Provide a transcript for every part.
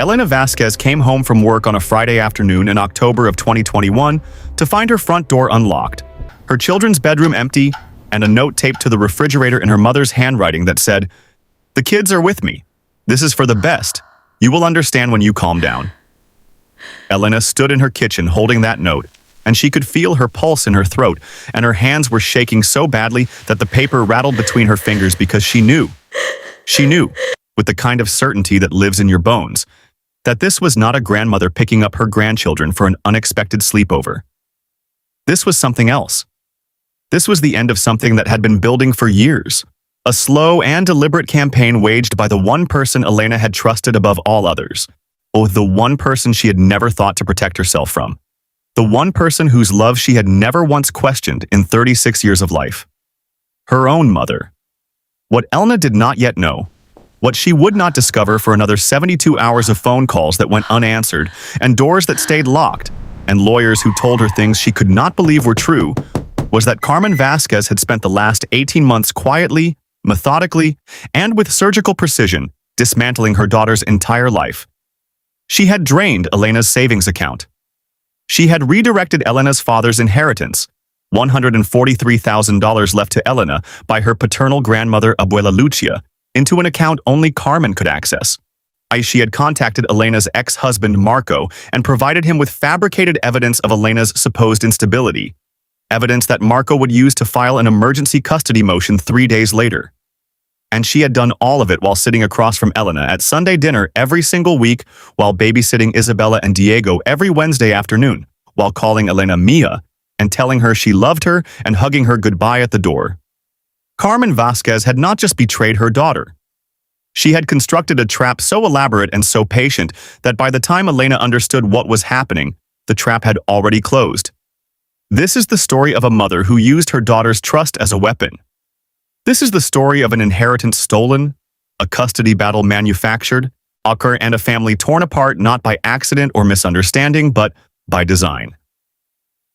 Elena Vasquez came home from work on a Friday afternoon in October of 2021 to find her front door unlocked, her children's bedroom empty, and a note taped to the refrigerator in her mother's handwriting that said, "The kids are with me. This is for the best. You will understand when you calm down." Elena stood in her kitchen holding that note, and she could feel her pulse in her throat, and her hands were shaking so badly that the paper rattled between her fingers because she knew, with the kind of certainty that lives in your bones, that this was not a grandmother picking up her grandchildren for an unexpected sleepover. This was something else. This was the end of something that had been building for years. A slow and deliberate campaign waged by the one person Elena had trusted above all others. Oh, the one person she had never thought to protect herself from. The one person whose love she had never once questioned in 36 years of life. Her own mother. What Elena did not yet know, what she would not discover for another 72 hours of phone calls that went unanswered, and doors that stayed locked, and lawyers who told her things she could not believe were true, was that Carmen Vasquez had spent the last 18 months quietly, methodically, and with surgical precision, dismantling her daughter's entire life. She had drained Elena's savings account. She had redirected Elena's father's inheritance, $143,000 left to Elena by her paternal grandmother Abuela Lucia, into an account only Carmen could access. She had contacted Elena's ex-husband Marco and provided him with fabricated evidence of Elena's supposed instability, evidence that Marco would use to file an emergency custody motion 3 days later. And she had done all of it while sitting across from Elena at Sunday dinner every single week, while babysitting Isabella and Diego every Wednesday afternoon, while calling Elena mija and telling her she loved her and hugging her goodbye at the door. Carmen Vasquez had not just betrayed her daughter. She had constructed a trap so elaborate and so patient that by the time Elena understood what was happening, the trap had already closed. This is the story of a mother who used her daughter's trust as a weapon. This is the story of an inheritance stolen, a custody battle manufactured, and a family torn apart not by accident or misunderstanding, but by design.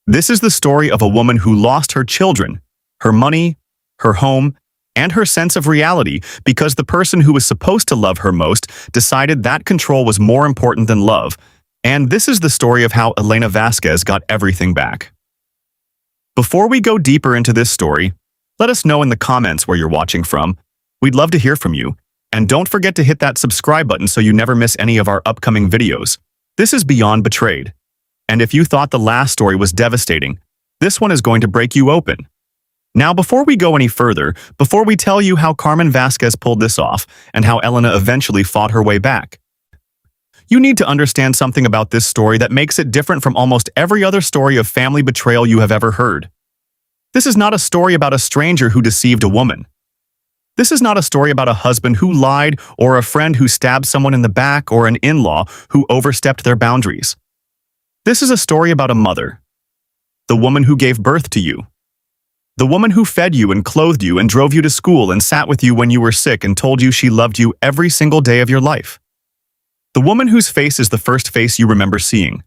This is the story of a woman who lost her children, her money, her home, and her sense of reality because the person who was supposed to love her most decided that control was more important than love. And this is the story of how Elena Vasquez got everything back. Before we go deeper into this story, let us know in the comments where you're watching from. We'd love to hear from you. And don't forget to hit that subscribe button so you never miss any of our upcoming videos. This is Beyond Betrayed. And if you thought the last story was devastating, this one is going to break you open. Now, before we go any further, before we tell you how Carmen Vasquez pulled this off and how Elena eventually fought her way back, you need to understand something about this story that makes it different from almost every other story of family betrayal you have ever heard. This is not a story about a stranger who deceived a woman. This is not a story about a husband who lied or a friend who stabbed someone in the back or an in-law who overstepped their boundaries. This is a story about a mother, the woman who gave birth to you. The woman who fed you and clothed you and drove you to school and sat with you when you were sick and told you she loved you every single day of your life. The woman whose face is the first face you remember seeing.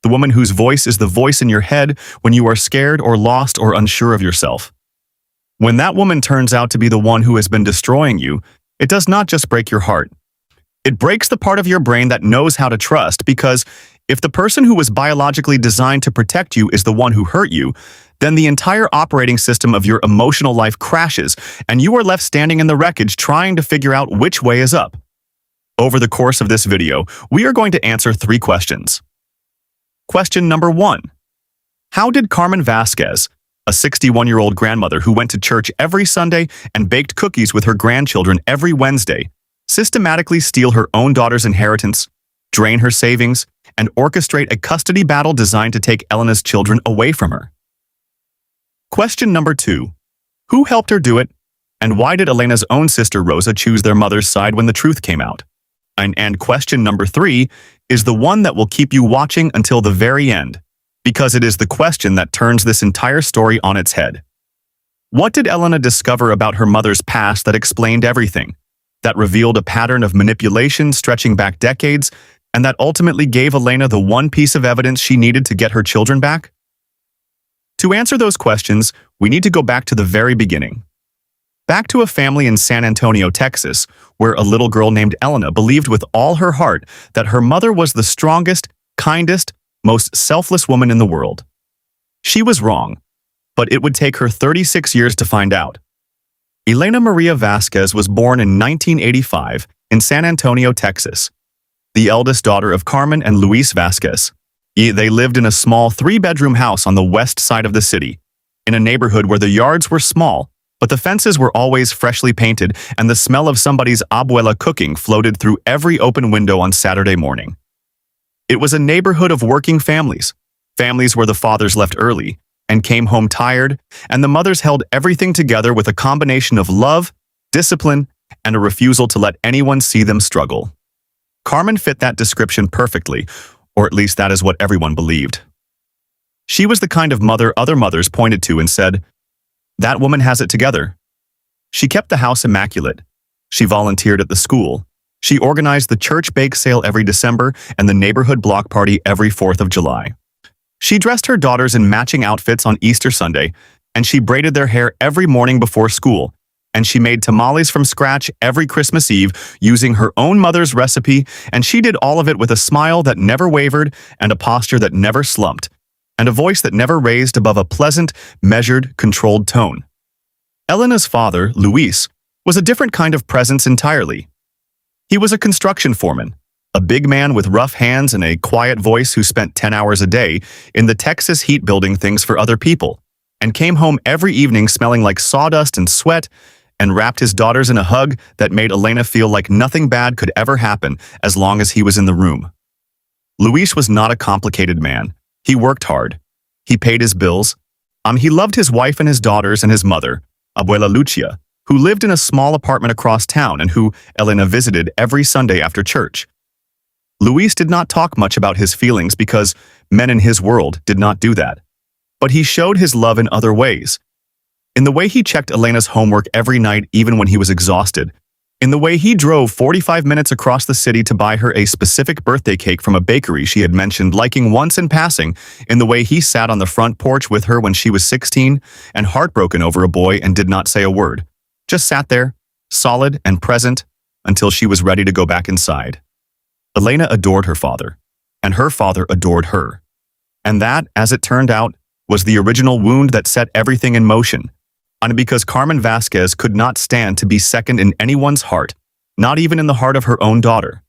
The woman whose voice is the voice in your head when you are scared or lost or unsure of yourself. When that woman turns out to be the one who has been destroying you, it does not just break your heart. It breaks the part of your brain that knows how to trust, because if the person who was biologically designed to protect you is the one who hurt you, then the entire operating system of your emotional life crashes, and you are left standing in the wreckage trying to figure out which way is up. Over the course of this video, we are going to answer 3 questions. Question number 1. How did Carmen Vasquez, a 61-year-old grandmother who went to church every Sunday and baked cookies with her grandchildren every Wednesday, systematically steal her own daughter's inheritance, drain her savings, and orchestrate a custody battle designed to take Elena's children away from her? Question number 2. Who helped her do it, and why did Elena's own sister Rosa choose their mother's side when the truth came out? And question number 3 is the one that will keep you watching until the very end, because it is the question that turns this entire story on its head. What did Elena discover about her mother's past that explained everything, that revealed a pattern of manipulation stretching back decades, and that ultimately gave Elena the one piece of evidence she needed to get her children back? To answer those questions, we need to go back to the very beginning. Back to a family in San Antonio, Texas, where a little girl named Elena believed with all her heart that her mother was the strongest, kindest, most selfless woman in the world. She was wrong, but it would take her 36 years to find out. Elena Maria Vasquez was born in 1985 in San Antonio, Texas, the eldest daughter of Carmen and Luis Vasquez. They lived in a small 3-bedroom house on the west side of the city, in a neighborhood where the yards were small, but the fences were always freshly painted and the smell of somebody's abuela cooking floated through every open window on Saturday morning. It was a neighborhood of working families, families where the fathers left early and came home tired, and the mothers held everything together with a combination of love, discipline, and a refusal to let anyone see them struggle. Carmen fit that description perfectly, or at least that is what everyone believed. She was the kind of mother other mothers pointed to and said, "That woman has it together." She kept the house immaculate. She volunteered at the school. She organized the church bake sale every December and the neighborhood block party every 4th of July. She dressed her daughters in matching outfits on Easter Sunday, and she braided their hair every morning before school, and she made tamales from scratch every Christmas Eve using her own mother's recipe, and she did all of it with a smile that never wavered and a posture that never slumped, and a voice that never raised above a pleasant, measured, controlled tone. Elena's father, Luis, was a different kind of presence entirely. He was a construction foreman, a big man with rough hands and a quiet voice who spent 10 hours a day in the Texas heat building things for other people, and came home every evening smelling like sawdust and sweat, and wrapped his daughters in a hug that made Elena feel like nothing bad could ever happen as long as he was in the room. Luis was not a complicated man. He worked hard. He paid his bills. He loved his wife and his daughters and his mother, Abuela Lucia, who lived in a small apartment across town and who Elena visited every Sunday after church. Luis did not talk much about his feelings because men in his world did not do that. But he showed his love in other ways. In the way he checked Elena's homework every night even when he was exhausted. In the way he drove 45 minutes across the city to buy her a specific birthday cake from a bakery she had mentioned liking once in passing. In the way he sat on the front porch with her when she was 16 and heartbroken over a boy and did not say a word. Just sat there, solid and present, until she was ready to go back inside. Elena adored her father, and her father adored her. And that, as it turned out, was the original wound that set everything in motion. And because Carmen Vasquez could not stand to be second in anyone's heart, not even in the heart of her own daughter.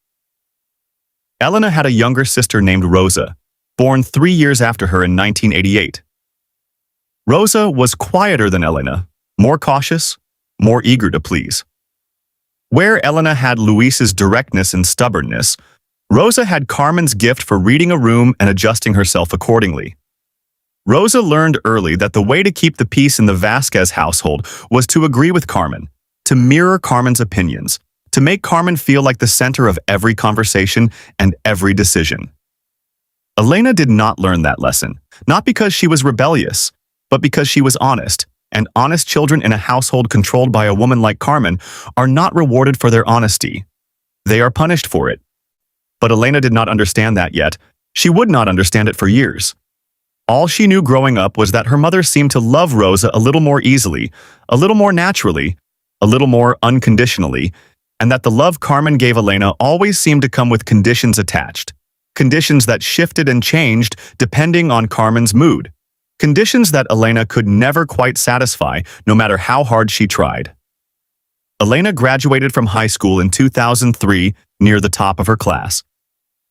Elena had a younger sister named Rosa, born 3 years after her in 1988. Rosa was quieter than Elena, more cautious, more eager to please. Where Elena had Luis's directness and stubbornness, Rosa had Carmen's gift for reading a room and adjusting herself accordingly. Rosa learned early that the way to keep the peace in the Vasquez household was to agree with Carmen, to mirror Carmen's opinions, to make Carmen feel like the center of every conversation and every decision. Elena did not learn that lesson, not because she was rebellious, but because she was honest, and honest children in a household controlled by a woman like Carmen are not rewarded for their honesty. They are punished for it. But Elena did not understand that yet. She would not understand it for years. All she knew growing up was that her mother seemed to love Rosa a little more easily, a little more naturally, a little more unconditionally, and that the love Carmen gave Elena always seemed to come with conditions attached. Conditions that shifted and changed depending on Carmen's mood. Conditions that Elena could never quite satisfy, no matter how hard she tried. Elena graduated from high school in 2003, near the top of her class.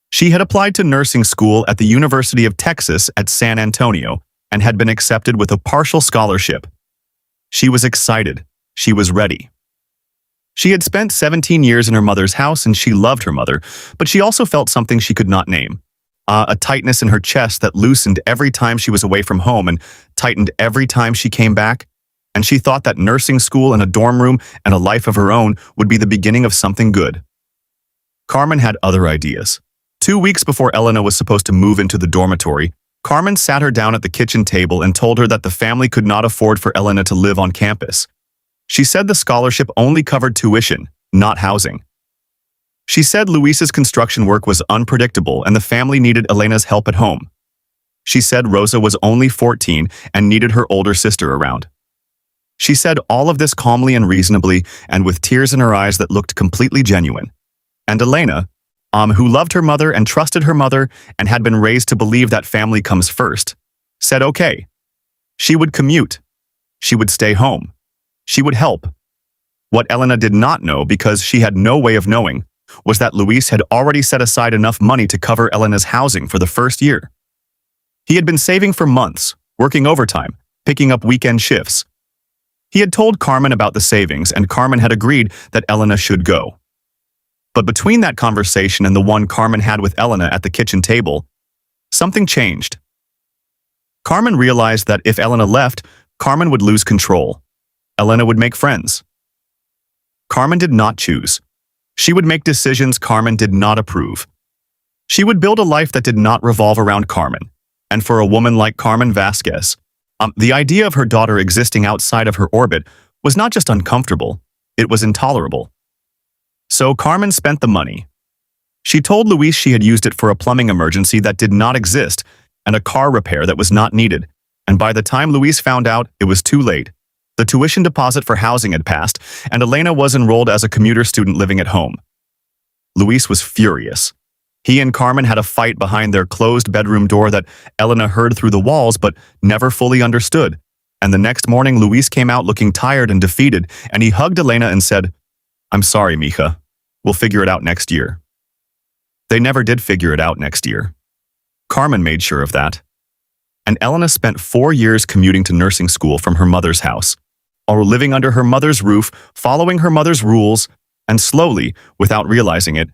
She had applied to nursing school at the University of Texas at San Antonio and had been accepted with a partial scholarship. She was excited. She was ready. She had spent 17 years in her mother's house and she loved her mother, but she also felt something she could not name. A tightness in her chest that loosened every time she was away from home and tightened every time she came back. And she thought that nursing school and a dorm room and a life of her own would be the beginning of something good. Carmen had other ideas. 2 weeks before Elena was supposed to move into the dormitory, Carmen sat her down at the kitchen table and told her that the family could not afford for Elena to live on campus. She said the scholarship only covered tuition, not housing. She said Luis's construction work was unpredictable and the family needed Elena's help at home. She said Rosa was only 14 and needed her older sister around. She said all of this calmly and reasonably and with tears in her eyes that looked completely genuine. And Elena, who loved her mother and trusted her mother and had been raised to believe that family comes first, said okay. She would commute. She would stay home. She would help. What Elena did not know, because she had no way of knowing, was that Luis had already set aside enough money to cover Elena's housing for the first year. He had been saving for months, working overtime, picking up weekend shifts. He had told Carmen about the savings, and Carmen had agreed that Elena should go. But between that conversation and the one Carmen had with Elena at the kitchen table, something changed. Carmen realized that if Elena left, Carmen would lose control. Elena would make friends. Carmen did not choose. She would make decisions Carmen did not approve. She would build a life that did not revolve around Carmen. And for a woman like Carmen Vasquez, the idea of her daughter existing outside of her orbit was not just uncomfortable, it was intolerable. So Carmen spent the money. She told Luis she had used it for a plumbing emergency that did not exist and a car repair that was not needed. And by the time Luis found out, it was too late. The tuition deposit for housing had passed, and Elena was enrolled as a commuter student living at home. Luis was furious. He and Carmen had a fight behind their closed bedroom door that Elena heard through the walls but never fully understood. And the next morning, Luis came out looking tired and defeated, and he hugged Elena and said, "I'm sorry, mija. We'll figure it out next year." They never did figure it out next year. Carmen made sure of that. And Elena spent 4 years commuting to nursing school from her mother's house, or living under her mother's roof, following her mother's rules, and slowly, without realizing it,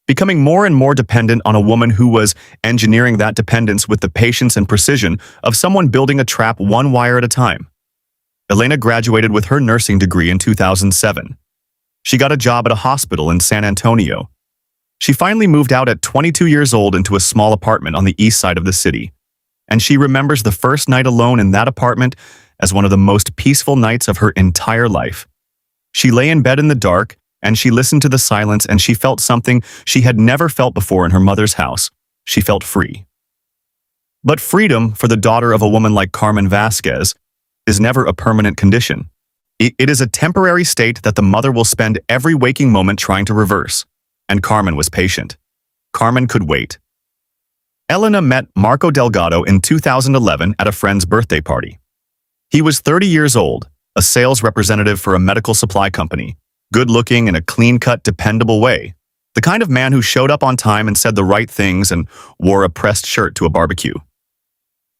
becoming more and more dependent on a woman who was engineering that dependence with the patience and precision of someone building a trap one wire at a time. Elena graduated with her nursing degree in 2007. She got a job at a hospital in San Antonio. She finally moved out at 22 years old into a small apartment on the east side of the city. And she remembers the first night alone in that apartment as one of the most peaceful nights of her entire life. She lay in bed in the dark, and she listened to the silence, and she felt something she had never felt before in her mother's house. She felt free. But freedom, for the daughter of a woman like Carmen Vasquez, is never a permanent condition. It is a temporary state that the mother will spend every waking moment trying to reverse. And Carmen was patient. Carmen could wait. Elena met Marco Delgado in 2011 at a friend's birthday party. He was 30 years old, a sales representative for a medical supply company, good-looking in a clean-cut, dependable way, the kind of man who showed up on time and said the right things and wore a pressed shirt to a barbecue.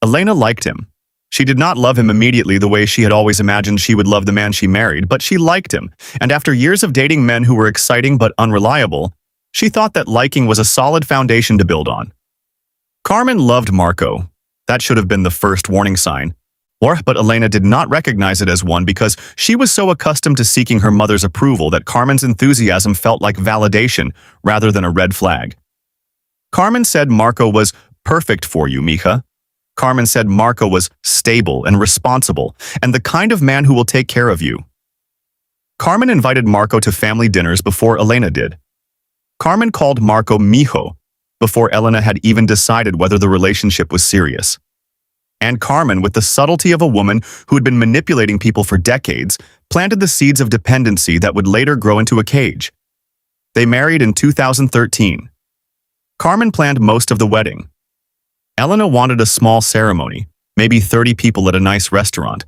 Elena liked him. She did not love him immediately the way she had always imagined she would love the man she married, but she liked him, and after years of dating men who were exciting but unreliable, she thought that liking was a solid foundation to build on. Carmen loved Marco. That should have been the first warning sign. But Elena did not recognize it as one because she was so accustomed to seeking her mother's approval that Carmen's enthusiasm felt like validation rather than a red flag. Carmen said Marco was perfect for you, mija. Carmen said Marco was stable and responsible and the kind of man who will take care of you. Carmen invited Marco to family dinners before Elena did. Carmen called Marco mijo before Elena had even decided whether the relationship was serious. And Carmen, with the subtlety of a woman who had been manipulating people for decades, planted the seeds of dependency that would later grow into a cage. They married in 2013. Carmen planned most of the wedding. Elena wanted a small ceremony, maybe 30 people at a nice restaurant.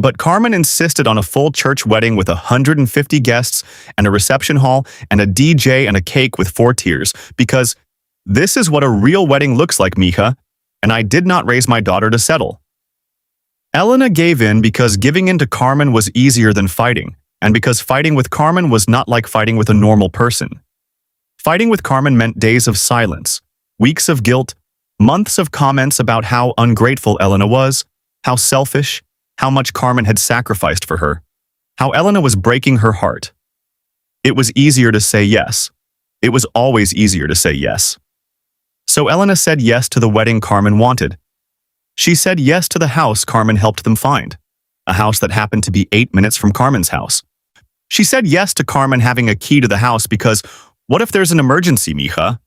But Carmen insisted on a full church wedding with 150 guests and a reception hall and a DJ and a cake with 4 tiers, because this is what a real wedding looks like, mija. And I did not raise my daughter to settle. Elena gave in because giving in to Carmen was easier than fighting, and because fighting with Carmen was not like fighting with a normal person. Fighting with Carmen meant days of silence, weeks of guilt, months of comments about how ungrateful Elena was, how selfish, how much Carmen had sacrificed for her, how Elena was breaking her heart. It was easier to say yes. It was always easier to say yes. So Elena said yes to the wedding Carmen wanted. She said yes to the house Carmen helped them find, a house that happened to be 8 minutes from Carmen's house. She said yes to Carmen having a key to the house because what if there's an emergency, mija?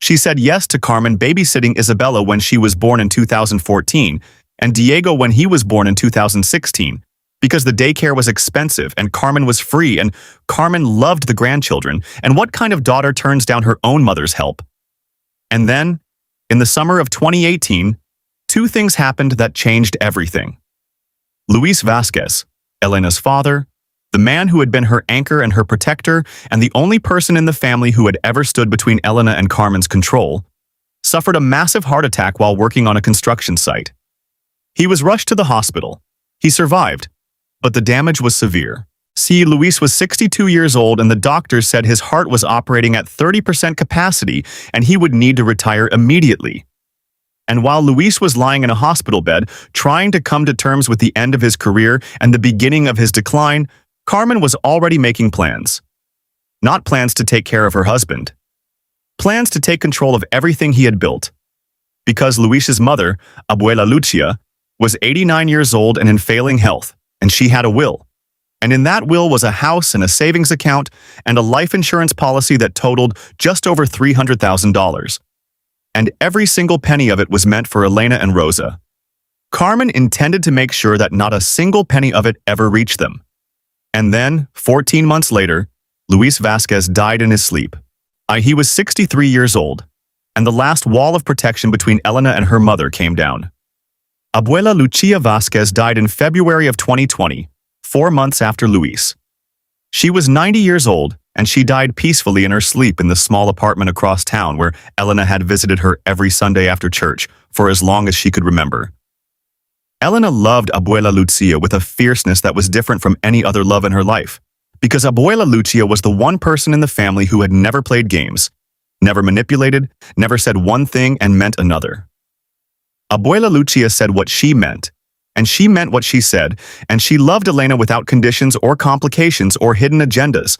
She said yes to Carmen babysitting Isabella when she was born in 2014 and Diego when he was born in 2016, because the daycare was expensive and Carmen was free and Carmen loved the grandchildren, and what kind of daughter turns down her own mother's help? And then, in the summer of 2018, two things happened that changed everything. Luis Vasquez, Elena's father, the man who had been her anchor and her protector, and the only person in the family who had ever stood between Elena and Carmen's control, suffered a massive heart attack while working on a construction site. He was rushed to the hospital. He survived, but the damage was severe. See, Luis was 62 years old and the doctors said his heart was operating at 30% capacity and he would need to retire immediately. And while Luis was lying in a hospital bed, trying to come to terms with the end of his career and the beginning of his decline, Carmen was already making plans. Not plans to take care of her husband. Plans to take control of everything he had built. Because Luis's mother, Abuela Lucia, was 89 years old and in failing health, and she had a will. And in that will was a house and a savings account and a life insurance policy that totaled just over $300,000. And every single penny of it was meant for Elena and Rosa. Carmen intended to make sure that not a single penny of it ever reached them. And then, 14 months later, Luis Vasquez died in his sleep. He was 63 years old, and the last wall of protection between Elena and her mother came down. Abuela Lucia Vasquez died in February of 2020, 4 months after Luis. She was 90 years old, and she died peacefully in her sleep in the small apartment across town where Elena had visited her every Sunday after church for as long as she could remember. Elena loved Abuela Lucia with a fierceness that was different from any other love in her life, because Abuela Lucia was the one person in the family who had never played games, never manipulated, never said one thing and meant another. Abuela Lucia said what she meant, and she meant what she said, and she loved Elena without conditions or complications or hidden agendas.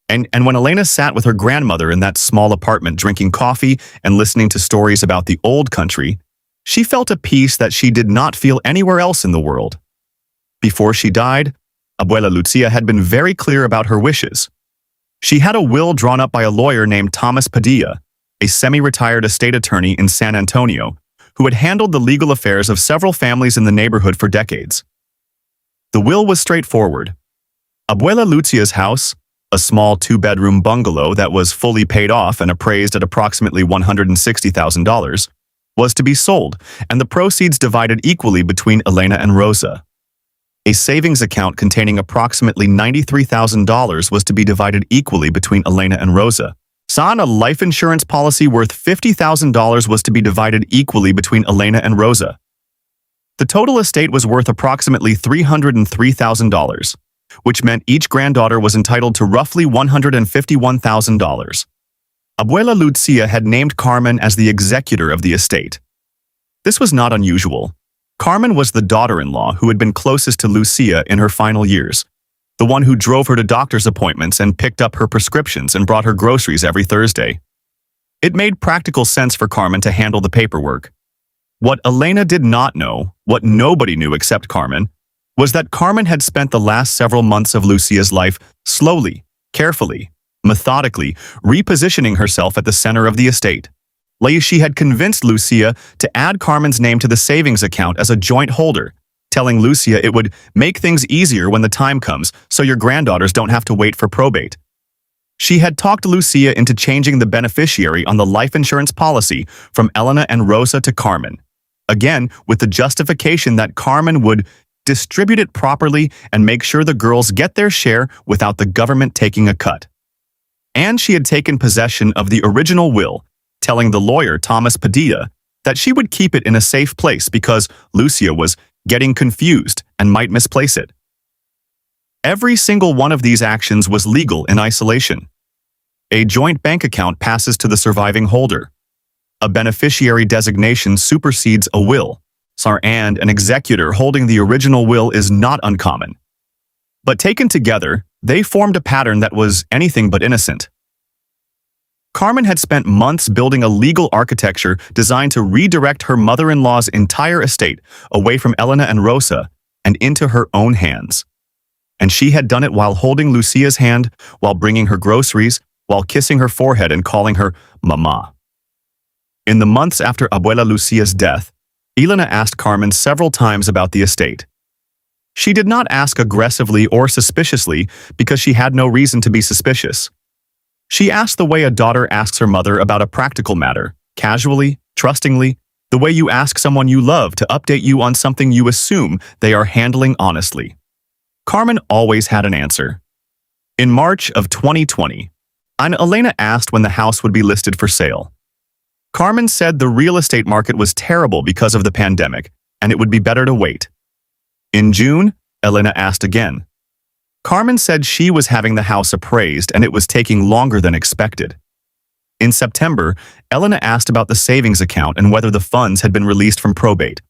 And when Elena sat with her grandmother in that small apartment drinking coffee and listening to stories about the old country, she felt a peace that she did not feel anywhere else in the world. Before she died, Abuela Lucia had been very clear about her wishes. She had a will drawn up by a lawyer named Thomas Padilla, a semi-retired estate attorney in San Antonio, who had handled the legal affairs of several families in the neighborhood for decades. The will was straightforward. Abuela Lucia's house, a small two-bedroom bungalow that was fully paid off and appraised at approximately $160,000, was to be sold, and the proceeds divided equally between Elena and Rosa. A savings account containing approximately $93,000 was to be divided equally between Elena and Rosa. A life insurance policy worth $50,000 was to be divided equally between Elena and Rosa. The total estate was worth approximately $303,000, which meant each granddaughter was entitled to roughly $151,000. Abuela Lucia had named Carmen as the executor of the estate. This was not unusual. Carmen was the daughter-in-law who had been closest to Lucia in her final years, the one who drove her to doctor's appointments and picked up her prescriptions and brought her groceries every Thursday. It made practical sense for Carmen to handle the paperwork. What Elena did not know, what nobody knew except Carmen, was that Carmen had spent the last several months of Lucia's life slowly, carefully, methodically, repositioning herself at the center of the estate. She had convinced Lucia to add Carmen's name to the savings account as a joint holder, telling Lucia it would make things easier when the time comes so your granddaughters don't have to wait for probate. She had talked Lucia into changing the beneficiary on the life insurance policy from Elena and Rosa to Carmen, again with the justification that Carmen would distribute it properly and make sure the girls get their share without the government taking a cut. And she had taken possession of the original will, telling the lawyer Thomas Padilla that she would keep it in a safe place because Lucia was getting confused and might misplace it. Every single one of these actions was legal in isolation. A joint bank account passes to the surviving holder. A beneficiary designation supersedes a will, and an executor holding the original will is not uncommon. But taken together, they formed a pattern that was anything but innocent. Carmen had spent months building a legal architecture designed to redirect her mother-in-law's entire estate away from Elena and Rosa and into her own hands. And she had done it while holding Lucia's hand, while bringing her groceries, while kissing her forehead and calling her Mama. In the months after Abuela Lucia's death, Elena asked Carmen several times about the estate. She did not ask aggressively or suspiciously because she had no reason to be suspicious. She asked the way a daughter asks her mother about a practical matter, casually, trustingly, the way you ask someone you love to update you on something you assume they are handling honestly. Carmen always had an answer. In March of 2020, Elena asked when the house would be listed for sale. Carmen said the real estate market was terrible because of the pandemic, and it would be better to wait. In June, Elena asked again. Carmen said she was having the house appraised and it was taking longer than expected. In September, Elena asked about the savings account and whether the funds had been released from probate.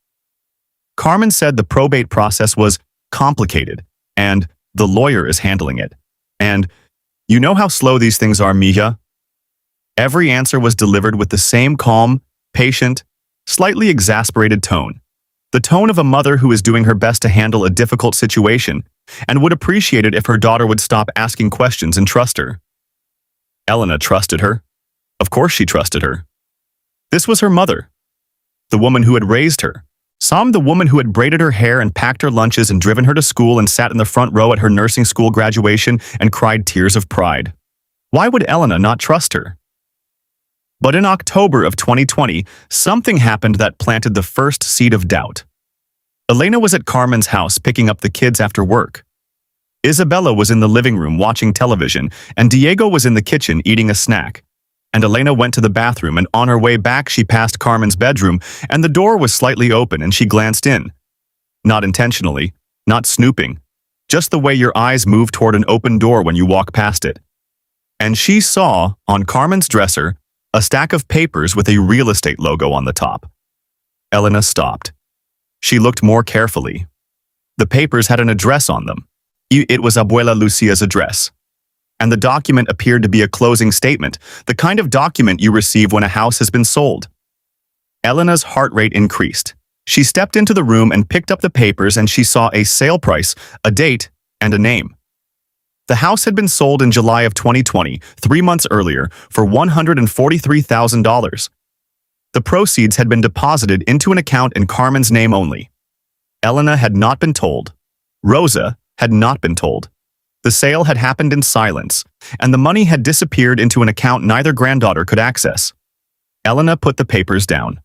Carmen said the probate process was complicated and the lawyer is handling it. And, you know how slow these things are, mija? Every answer was delivered with the same calm, patient, slightly exasperated tone. The tone of a mother who is doing her best to handle a difficult situation and would appreciate it if her daughter would stop asking questions and trust her. Elena trusted her. Of course she trusted her. This was her mother, the woman who had raised her. The woman who had braided her hair and packed her lunches and driven her to school and sat in the front row at her nursing school graduation and cried tears of pride. Why would Elena not trust her? But in October of 2020, something happened that planted the first seed of doubt. Elena was at Carmen's house picking up the kids after work. Isabella was in the living room watching television, and Diego was in the kitchen eating a snack. And Elena went to the bathroom, and on her way back she passed Carmen's bedroom, and the door was slightly open and she glanced in. Not intentionally, not snooping, just the way your eyes move toward an open door when you walk past it. And she saw, on Carmen's dresser, a stack of papers with a real estate logo on the top. Elena stopped. She looked more carefully. The papers had an address on them. It was Abuela Lucia's address. And the document appeared to be a closing statement, the kind of document you receive when a house has been sold. Elena's heart rate increased. She stepped into the room and picked up the papers, and she saw a sale price, a date, and a name. The house had been sold in July of 2020, 3 months earlier, for $143,000. The proceeds had been deposited into an account in Carmen's name only. Elena had not been told. Rosa had not been told. The sale had happened in silence, and the money had disappeared into an account neither granddaughter could access. Elena put the papers down.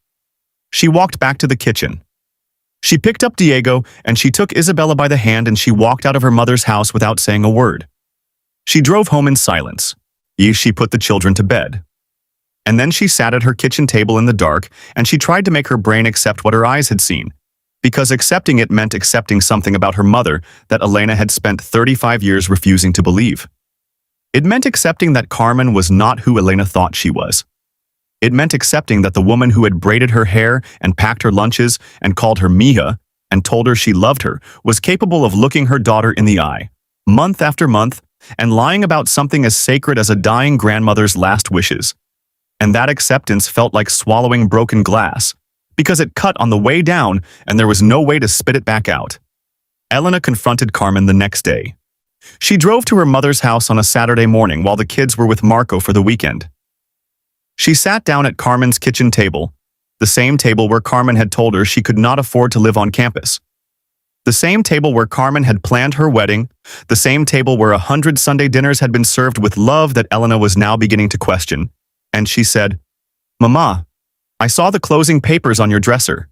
She walked back to the kitchen. She picked up Diego, and she took Isabella by the hand, and she walked out of her mother's house without saying a word. She drove home in silence. She put the children to bed. And then she sat at her kitchen table in the dark, and she tried to make her brain accept what her eyes had seen, because accepting it meant accepting something about her mother that Elena had spent 35 years refusing to believe. It meant accepting that Carmen was not who Elena thought she was. It meant accepting that the woman who had braided her hair and packed her lunches and called her mija and told her she loved her was capable of looking her daughter in the eye, month after month, and lying about something as sacred as a dying grandmother's last wishes. And that acceptance felt like swallowing broken glass, because it cut on the way down and there was no way to spit it back out. Elena confronted Carmen the next day. She drove to her mother's house on a Saturday morning while the kids were with Marco for the weekend. She sat down at Carmen's kitchen table, the same table where Carmen had told her she could not afford to live on campus. The same table where Carmen had planned her wedding, the same table where 100 Sunday dinners had been served with love that Elena was now beginning to question. And she said, "Mama, I saw the closing papers on your dresser.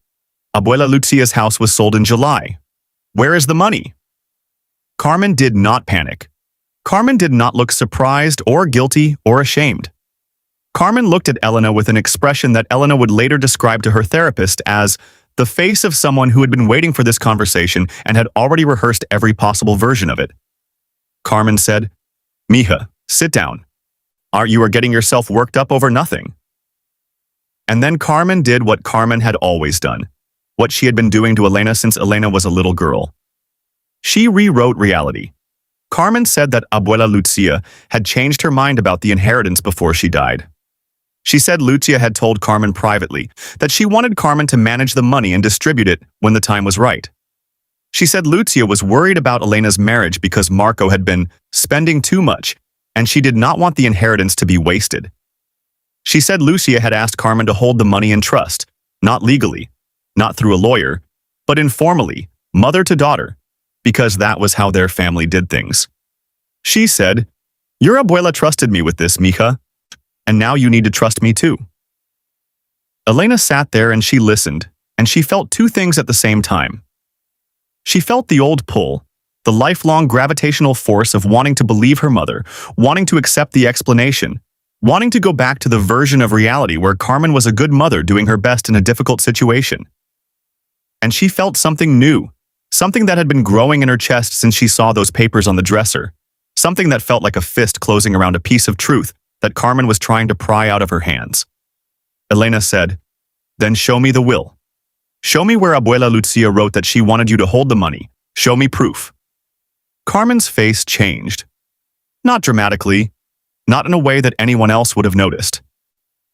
Abuela Lucia's house was sold in July. Where is the money?" Carmen did not panic. Carmen did not look surprised or guilty or ashamed. Carmen looked at Elena with an expression that Elena would later describe to her therapist as the face of someone who had been waiting for this conversation and had already rehearsed every possible version of it. Carmen said, "Mija, sit down. You are getting yourself worked up over nothing." And then Carmen did what Carmen had always done, what she had been doing to Elena since Elena was a little girl. She rewrote reality. Carmen said that Abuela Lucia had changed her mind about the inheritance before she died. She said Lucia had told Carmen privately that she wanted Carmen to manage the money and distribute it when the time was right. She said Lucia was worried about Elena's marriage because Marco had been spending too much, and she did not want the inheritance to be wasted. She said Lucia had asked Carmen to hold the money in trust, not legally, not through a lawyer, but informally, mother to daughter, because that was how their family did things. She said, "Your abuela trusted me with this, mija, and now you need to trust me too." Elena sat there and she listened, and she felt two things at the same time. She felt the old pull, the lifelong gravitational force of wanting to believe her mother, wanting to accept the explanation, wanting to go back to the version of reality where Carmen was a good mother doing her best in a difficult situation. And she felt something new, something that had been growing in her chest since she saw those papers on the dresser, something that felt like a fist closing around a piece of truth that Carmen was trying to pry out of her hands. Elena said, "Then show me the will. Show me where Abuela Lucia wrote that she wanted you to hold the money. Show me proof." Carmen's face changed. Not dramatically, not in a way that anyone else would have noticed.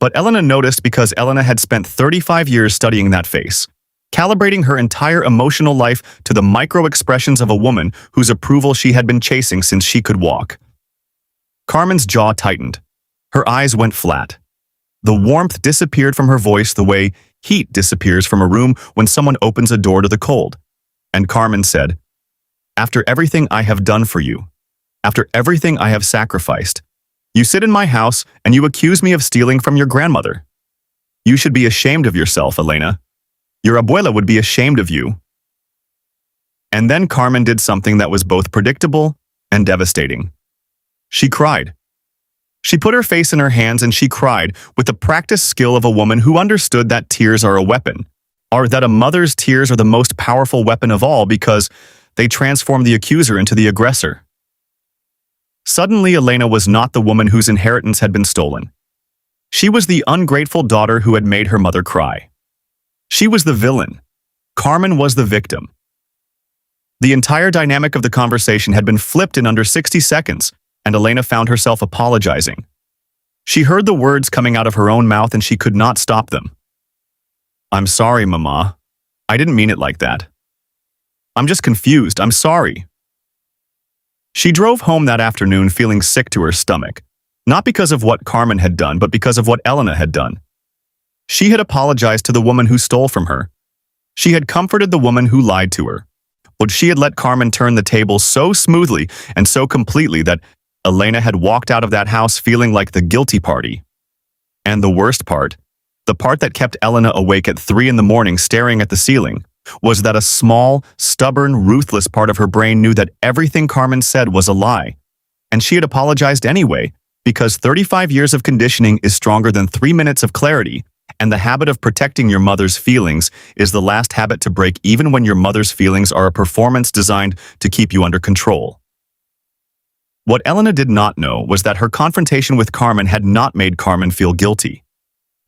But Elena noticed because Elena had spent 35 years studying that face, calibrating her entire emotional life to the micro-expressions of a woman whose approval she had been chasing since she could walk. Carmen's jaw tightened. Her eyes went flat. The warmth disappeared from her voice the way heat disappears from a room when someone opens a door to the cold. And Carmen said, "After everything I have done for you, after everything I have sacrificed, you sit in my house and you accuse me of stealing from your grandmother. You should be ashamed of yourself, Elena. Your abuela would be ashamed of you." And then Carmen did something that was both predictable and devastating. She cried. She put her face in her hands and she cried with the practiced skill of a woman who understood that tears are a weapon, or that a mother's tears are the most powerful weapon of all because they transform the accuser into the aggressor. Suddenly, Elena was not the woman whose inheritance had been stolen. She was the ungrateful daughter who had made her mother cry. She was the villain. Carmen was the victim. The entire dynamic of the conversation had been flipped in under 60 seconds, and Elena found herself apologizing. She heard the words coming out of her own mouth and she could not stop them. "I'm sorry, Mama. I didn't mean it like that. I'm just confused. I'm sorry." She drove home that afternoon feeling sick to her stomach, not because of what Carmen had done, but because of what Elena had done. She had apologized to the woman who stole from her. She had comforted the woman who lied to her. But she had let Carmen turn the table so smoothly and so completely that Elena had walked out of that house feeling like the guilty party. And the worst part, the part that kept Elena awake at 3 in the morning staring at the ceiling, was that a small, stubborn, ruthless part of her brain knew that everything Carmen said was a lie. And she had apologized anyway, because 35 years of conditioning is stronger than 3 minutes of clarity, and the habit of protecting your mother's feelings is the last habit to break even when your mother's feelings are a performance designed to keep you under control. What Elena did not know was that her confrontation with Carmen had not made Carmen feel guilty.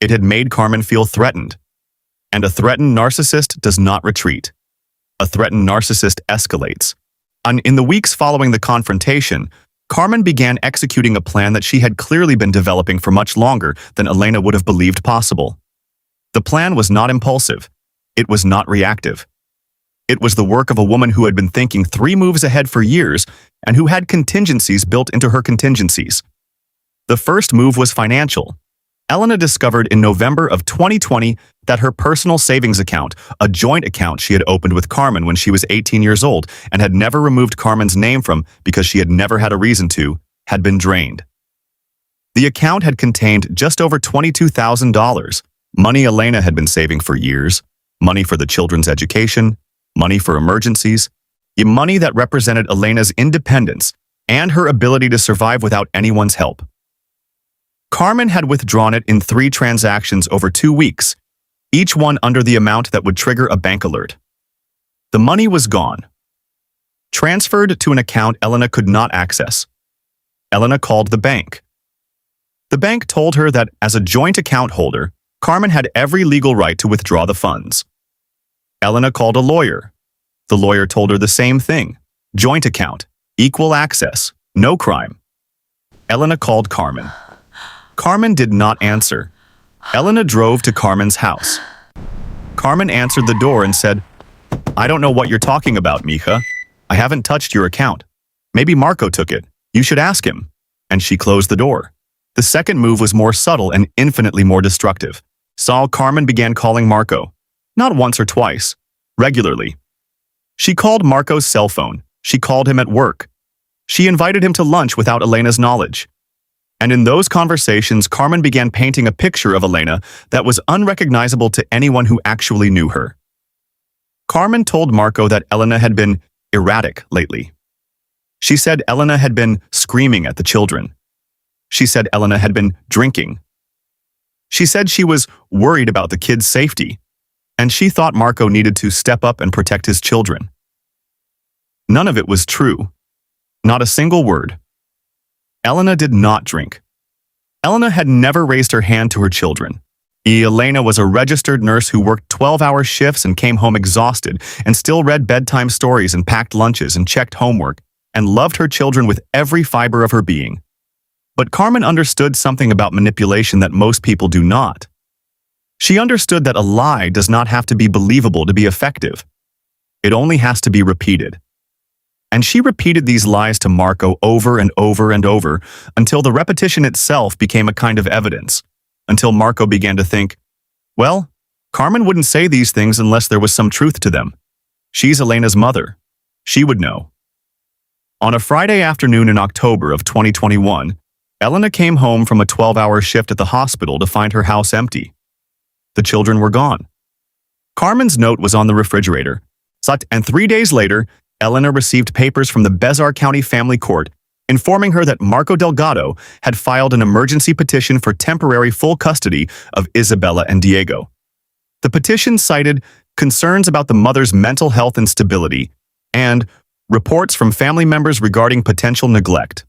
It had made Carmen feel threatened. And a threatened narcissist does not retreat. A threatened narcissist escalates. And in the weeks following the confrontation, Carmen began executing a plan that she had clearly been developing for much longer than Elena would have believed possible. The plan was not impulsive. It was not reactive. It was the work of a woman who had been thinking 3 moves ahead for years and who had contingencies built into her contingencies. The first move was financial. Elena discovered in November of 2020 that her personal savings account, a joint account she had opened with Carmen when she was 18 years old and had never removed Carmen's name from because she had never had a reason to, had been drained. The account had contained just over $22,000, money Elena had been saving for years, money for the children's education, money for emergencies, money that represented Elena's independence and her ability to survive without anyone's help. Carmen had withdrawn it in 3 transactions over 2 weeks, each one under the amount that would trigger a bank alert. The money was gone. Transferred to an account Elena could not access. Elena called the bank. The bank told her that as a joint account holder, Carmen had every legal right to withdraw the funds. Elena called a lawyer. The lawyer told her the same thing. Joint account, equal access, no crime. Elena called Carmen. Carmen did not answer. Elena drove to Carmen's house. Carmen answered the door and said, "I don't know what you're talking about, mija. I haven't touched your account. Maybe Marco took it. You should ask him." And she closed the door. The second move was more subtle and infinitely more destructive. Carmen began calling Marco. Not once or twice. Regularly. She called Marco's cell phone. She called him at work. She invited him to lunch without Elena's knowledge. And in those conversations, Carmen began painting a picture of Elena that was unrecognizable to anyone who actually knew her. Carmen told Marco that Elena had been erratic lately. She said Elena had been screaming at the children. She said Elena had been drinking. She said she was worried about the kids' safety, and she thought Marco needed to step up and protect his children. None of it was true. Not a single word. Elena did not drink. Elena had never raised her hand to her children. Elena was a registered nurse who worked 12-hour shifts and came home exhausted and still read bedtime stories and packed lunches and checked homework and loved her children with every fiber of her being. But Carmen understood something about manipulation that most people do not. She understood that a lie does not have to be believable to be effective. It only has to be repeated. And she repeated these lies to Marco over and over and over until the repetition itself became a kind of evidence, until Marco began to think, well, Carmen wouldn't say these things unless there was some truth to them. She's Elena's mother. She would know. On a Friday afternoon in October of 2021, Elena came home from a 12-hour shift at the hospital to find her house empty. The children were gone. Carmen's note was on the refrigerator, and 3 days later, Elena received papers from the Bezar County Family Court informing her that Marco Delgado had filed an emergency petition for temporary full custody of Isabella and Diego. The petition cited concerns about the mother's mental health and stability and reports from family members regarding potential neglect.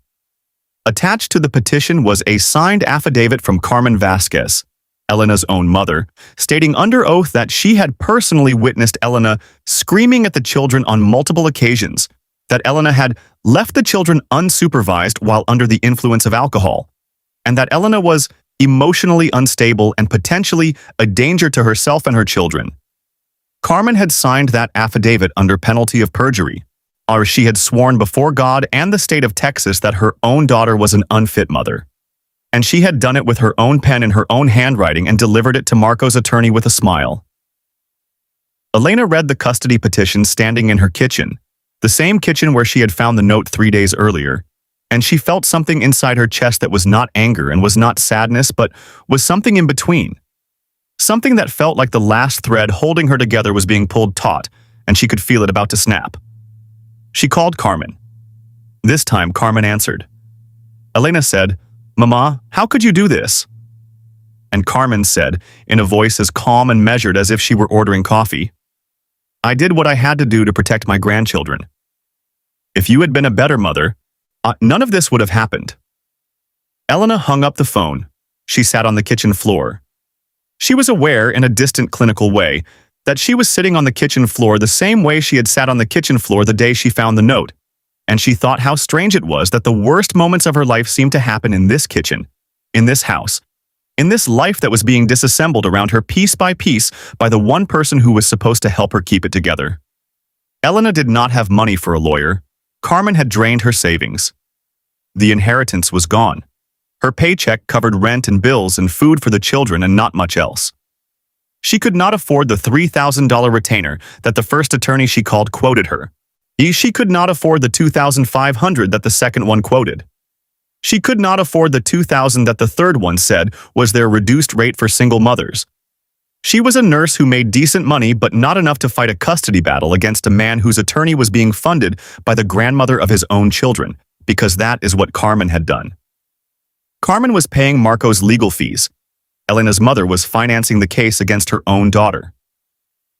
Attached to the petition was a signed affidavit from Carmen Vasquez, Elena's own mother, stating under oath that she had personally witnessed Elena screaming at the children on multiple occasions, that Elena had left the children unsupervised while under the influence of alcohol, and that Elena was emotionally unstable and potentially a danger to herself and her children. Carmen had signed that affidavit under penalty of perjury, or she had sworn before God and the state of Texas that her own daughter was an unfit mother. And she had done it with her own pen in her own handwriting and delivered it to Marco's attorney with a smile. Elena read the custody petition standing in her kitchen, the same kitchen where she had found the note 3 days earlier, and she felt something inside her chest that was not anger and was not sadness, but was something in between. Something that felt like the last thread holding her together was being pulled taut, and she could feel it about to snap. She called Carmen. This time, Carmen answered. Elena said, "Mama, how could you do this?" And Carmen said, in a voice as calm and measured as if she were ordering coffee, "I did what I had to do to protect my grandchildren. If you had been a better mother, none of this would have happened." Elena hung up the phone. She sat on the kitchen floor. She was aware, in a distant clinical way, that she was sitting on the kitchen floor the same way she had sat on the kitchen floor the day she found the note, and she thought how strange it was that the worst moments of her life seemed to happen in this kitchen, in this house, in this life that was being disassembled around her piece by piece by the one person who was supposed to help her keep it together. Elena did not have money for a lawyer. Carmen had drained her savings. The inheritance was gone. Her paycheck covered rent and bills and food for the children and not much else. She could not afford the $3,000 retainer that the first attorney she called quoted her. She could not afford the $2,500 that the second one quoted. She could not afford the $2,000 that the third one said was their reduced rate for single mothers. She was a nurse who made decent money but not enough to fight a custody battle against a man whose attorney was being funded by the grandmother of his own children, because that is what Carmen had done. Carmen was paying Marco's legal fees. Elena's mother was financing the case against her own daughter.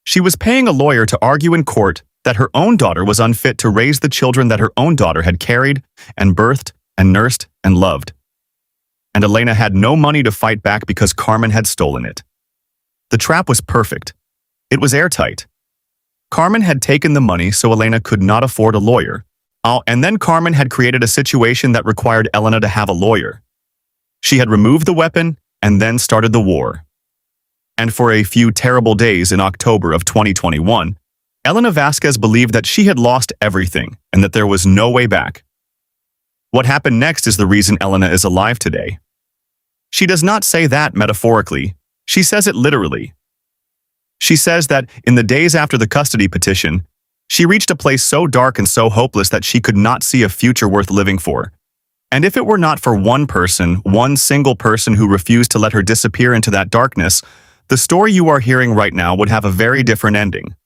She was paying a lawyer to argue in court that her own daughter was unfit to raise the children that her own daughter had carried and birthed and nursed and loved. And Elena had no money to fight back because Carmen had stolen it. The trap was perfect. It was airtight. Carmen had taken the money so Elena could not afford a lawyer. And then Carmen had created a situation that required Elena to have a lawyer. She had removed the weapon and then started the war. And for a few terrible days in October of 2021, Elena Vasquez believed that she had lost everything and that there was no way back. What happened next is the reason Elena is alive today. She does not say that metaphorically. She says it literally. She says that in the days after the custody petition, She reached a place so dark and so hopeless that she could not see a future worth living for. And if it were not for one single person who refused to let her disappear into that darkness, the story you are hearing right now would have a very different ending.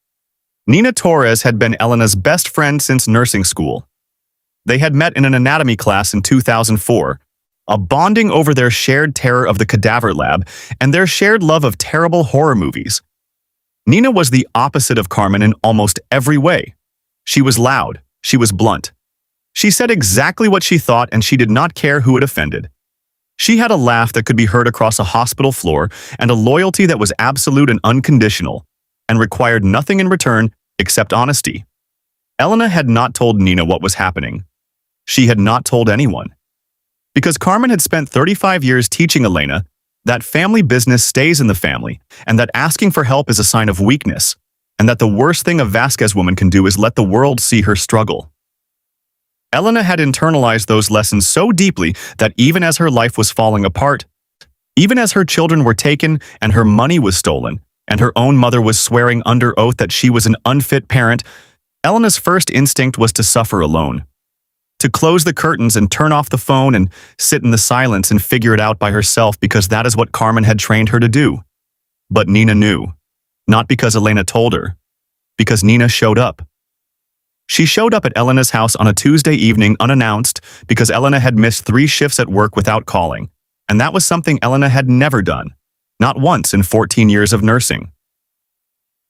Nina Torres had been Elena's best friend since nursing school. They had met in an anatomy class in 2004, a bonding over their shared terror of the cadaver lab and their shared love of terrible horror movies. Nina was the opposite of Carmen in almost every way. She was loud, she was blunt. She said exactly what she thought and she did not care who it offended. She had a laugh that could be heard across a hospital floor and a loyalty that was absolute and unconditional, and required nothing in return except honesty. Elena had not told Nina what was happening. She had not told anyone. Because Carmen had spent 35 years teaching Elena that family business stays in the family, and that asking for help is a sign of weakness, and that the worst thing a Vasquez woman can do is let the world see her struggle. Elena had internalized those lessons so deeply that even as her life was falling apart, even as her children were taken and her money was stolen, and her own mother was swearing under oath that she was an unfit parent, Elena's first instinct was to suffer alone. To close the curtains and turn off the phone and sit in the silence and figure it out by herself, because that is what Carmen had trained her to do. But Nina knew. Not because Elena told her. Because Nina showed up. She showed up at Elena's house on a Tuesday evening unannounced because Elena had missed 3 shifts at work without calling, and that was something Elena had never done. Not once in 14 years of nursing.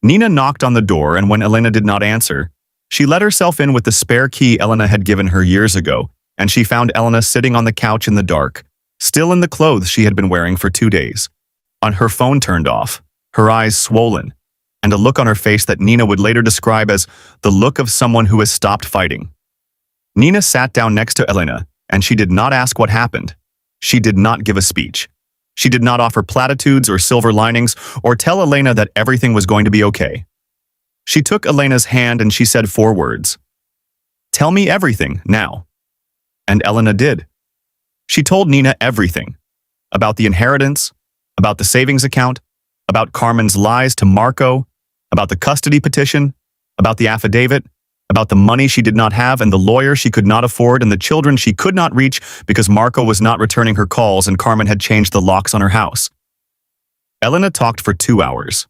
Nina knocked on the door, and when Elena did not answer, she let herself in with the spare key Elena had given her years ago, and she found Elena sitting on the couch in the dark, still in the clothes she had been wearing for 2 days. On her phone turned off, her eyes swollen, and a look on her face that Nina would later describe as the look of someone who has stopped fighting. Nina sat down next to Elena, and she did not ask what happened. She did not give a speech. She did not offer platitudes or silver linings or tell Elena that everything was going to be okay. She took Elena's hand and she said 4 words. "Tell me everything, now." And Elena did. She told Nina everything. About the inheritance, about the savings account, about Carmen's lies to Marco, about the custody petition, about the affidavit, about the money she did not have and the lawyer she could not afford and the children she could not reach because Marco was not returning her calls and Carmen had changed the locks on her house. Elena talked for 2 hours.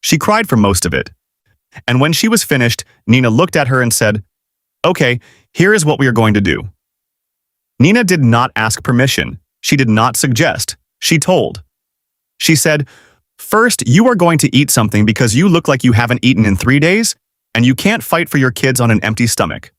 She cried for most of it. And when she was finished, Nina looked at her and said, "Okay, here is what we are going to do." Nina did not ask permission. She did not suggest. She told. She said, "First, you are going to eat something because you look like you haven't eaten in 3 days, and you can't fight for your kids on an empty stomach.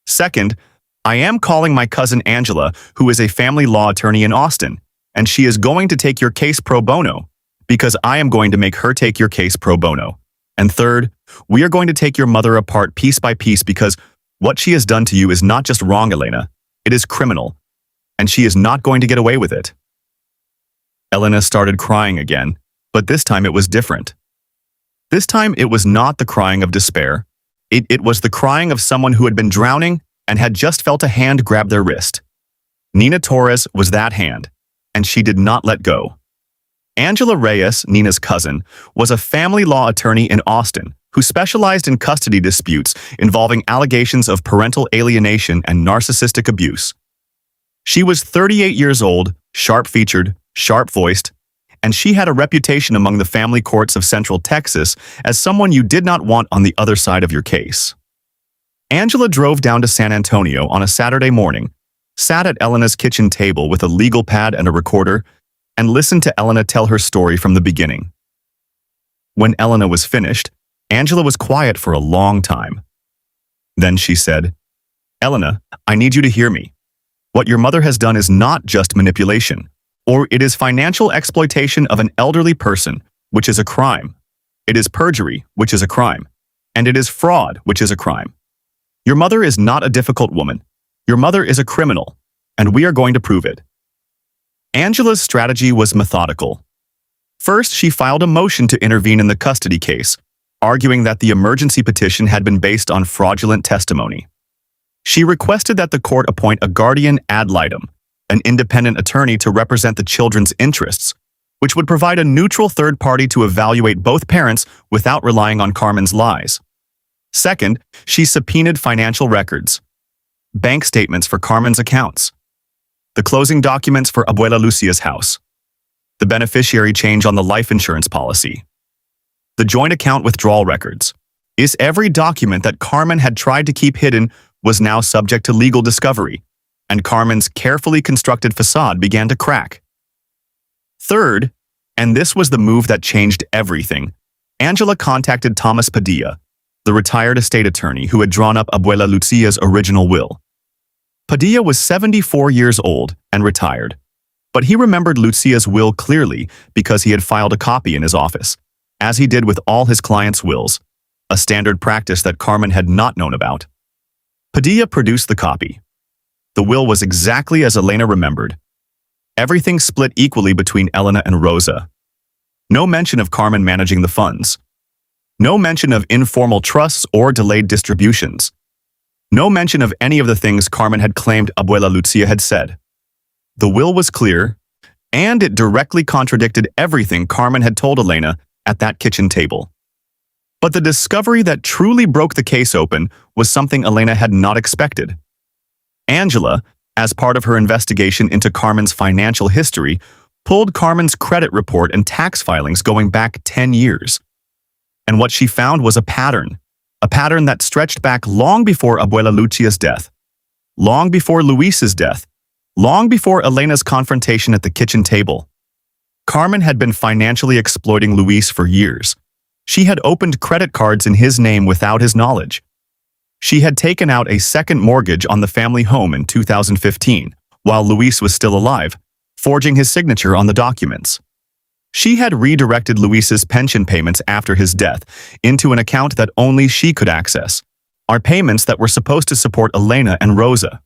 Second, I am calling my cousin Angela, who is a family law attorney in Austin, and she is going to take your case pro bono, because I am going to make her take your case pro bono. And third, we are going to take your mother apart piece by piece because what she has done to you is not just wrong, Elena. It is criminal, and she is not going to get away with it." Elena started crying again, but this time it was different. This time it was not the crying of despair. It was the crying of someone who had been drowning and had just felt a hand grab their wrist. Nina Torres was that hand, and she did not let go. Angela Reyes, Nina's cousin, was a family law attorney in Austin who specialized in custody disputes involving allegations of parental alienation and narcissistic abuse. She was 38 years old, sharp-featured, sharp-voiced, and she had a reputation among the family courts of Central Texas as someone you did not want on the other side of your case. Angela drove down to San Antonio on a Saturday morning, sat at Elena's kitchen table with a legal pad and a recorder, and listened to Elena tell her story from the beginning. When Elena was finished, Angela was quiet for a long time. Then she said, "Elena, I need you to hear me. What your mother has done is not just manipulation, or it is financial exploitation of an elderly person, which is a crime. It is perjury, which is a crime. And it is fraud, which is a crime. Your mother is not a difficult woman. Your mother is a criminal, and we are going to prove it." Angela's strategy was methodical. First, she filed a motion to intervene in the custody case, arguing that the emergency petition had been based on fraudulent testimony. She requested that the court appoint a guardian ad litem, an independent attorney to represent the children's interests, which would provide a neutral third party to evaluate both parents without relying on Carmen's lies. Second, she subpoenaed financial records, bank statements for Carmen's accounts, the closing documents for Abuela Lucia's house, the beneficiary change on the life insurance policy, the joint account withdrawal records. Every document that Carmen had tried to keep hidden was now subject to legal discovery, and Carmen's carefully constructed facade began to crack. Third, and this was the move that changed everything, Angela contacted Thomas Padilla, the retired estate attorney who had drawn up Abuela Lucia's original will. Padilla was 74 years old and retired, but he remembered Lucia's will clearly because he had filed a copy in his office, as he did with all his clients' wills, a standard practice that Carmen had not known about. Padilla produced the copy. The will was exactly as Elena remembered. Everything split equally between Elena and Rosa. No mention of Carmen managing the funds. No mention of informal trusts or delayed distributions. No mention of any of the things Carmen had claimed Abuela Lucia had said. The will was clear, and it directly contradicted everything Carmen had told Elena at that kitchen table. But the discovery that truly broke the case open was something Elena had not expected. Angela, as part of her investigation into Carmen's financial history, pulled Carmen's credit report and tax filings going back 10 years. And what she found was a pattern that stretched back long before Abuela Lucia's death, long before Luis's death, long before Elena's confrontation at the kitchen table. Carmen had been financially exploiting Luis for years. She had opened credit cards in his name without his knowledge. She had taken out a second mortgage on the family home in 2015, while Luis was still alive, forging his signature on the documents. She had redirected Luis's pension payments after his death into an account that only she could access, our payments that were supposed to support Elena and Rosa.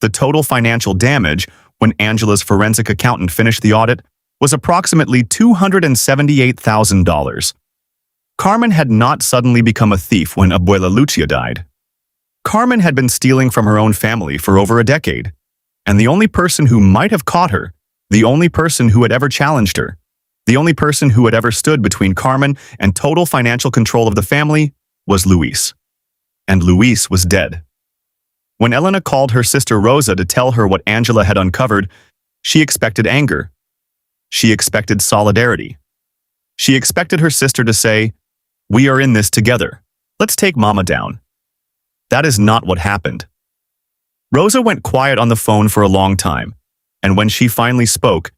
The total financial damage, when Angela's forensic accountant finished the audit, was approximately $278,000. Carmen had not suddenly become a thief when Abuela Lucia died. Carmen had been stealing from her own family for over a decade, and the only person who might have caught her, the only person who had ever challenged her, the only person who had ever stood between Carmen and total financial control of the family was Luis. And Luis was dead. When Elena called her sister Rosa to tell her what Angela had uncovered, she expected anger. She expected solidarity. She expected her sister to say, "We are in this together. Let's take Mama down." That is not what happened. Rosa went quiet on the phone for a long time, and when she finally spoke,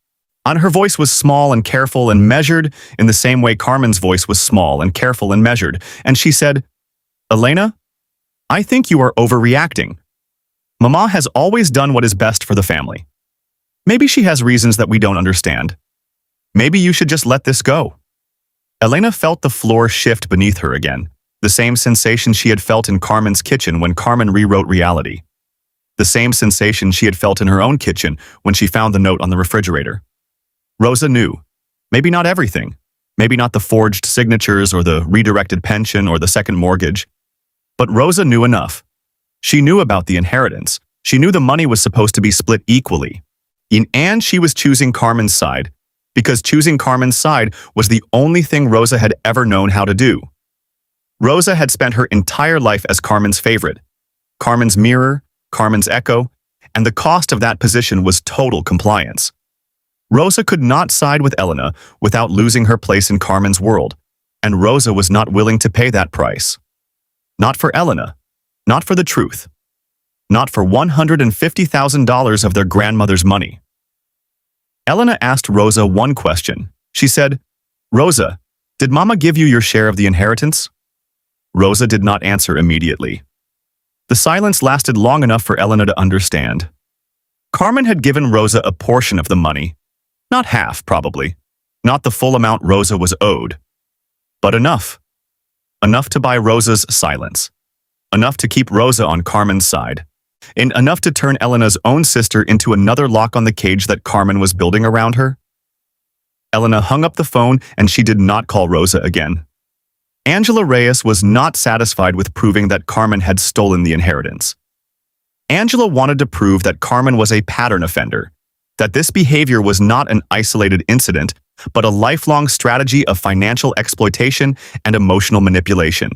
her voice was small and careful and measured in the same way Carmen's voice was small and careful and measured, and she said, "Elena, I think you are overreacting. Mama has always done what is best for the family. Maybe she has reasons that we don't understand. Maybe you should just let this go." Elena felt the floor shift beneath her again, the same sensation she had felt in Carmen's kitchen when Carmen rewrote reality. The same sensation she had felt in her own kitchen when she found the note on the refrigerator. Rosa knew. Maybe not everything. Maybe not the forged signatures or the redirected pension or the second mortgage. But Rosa knew enough. She knew about the inheritance. She knew the money was supposed to be split equally. And she was choosing Carmen's side, because choosing Carmen's side was the only thing Rosa had ever known how to do. Rosa had spent her entire life as Carmen's favorite, Carmen's mirror, Carmen's echo, and the cost of that position was total compliance. Rosa could not side with Elena without losing her place in Carmen's world, and Rosa was not willing to pay that price. Not for Elena, not for the truth, not for $150,000 of their grandmother's money. Elena asked Rosa one question. She said, "Rosa, did Mama give you your share of the inheritance?" Rosa did not answer immediately. The silence lasted long enough for Elena to understand. Carmen had given Rosa a portion of the money. Not half, probably. Not the full amount Rosa was owed. But enough. Enough to buy Rosa's silence. Enough to keep Rosa on Carmen's side. And enough to turn Elena's own sister into another lock on the cage that Carmen was building around her. Elena hung up the phone and she did not call Rosa again. Angela Reyes was not satisfied with proving that Carmen had stolen the inheritance. Angela wanted to prove that Carmen was a pattern offender, that this behavior was not an isolated incident, but a lifelong strategy of financial exploitation and emotional manipulation.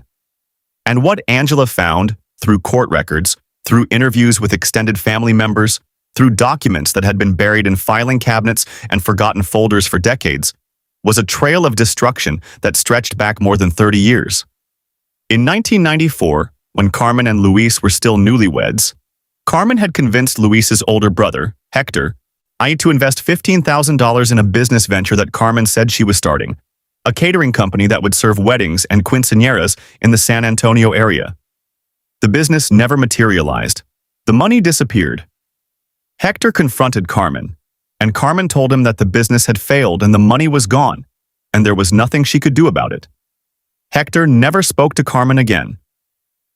And what Angela found, through court records, through interviews with extended family members, through documents that had been buried in filing cabinets and forgotten folders for decades, was a trail of destruction that stretched back more than 30 years. In 1994, when Carmen and Luis were still newlyweds, Carmen had convinced Luis's older brother, Hector, to invest $15,000 in a business venture that Carmen said she was starting, a catering company that would serve weddings and quinceañeras in the San Antonio area. The business never materialized. The money disappeared. Hector confronted Carmen, and Carmen told him that the business had failed and the money was gone, and there was nothing she could do about it. Hector never spoke to Carmen again.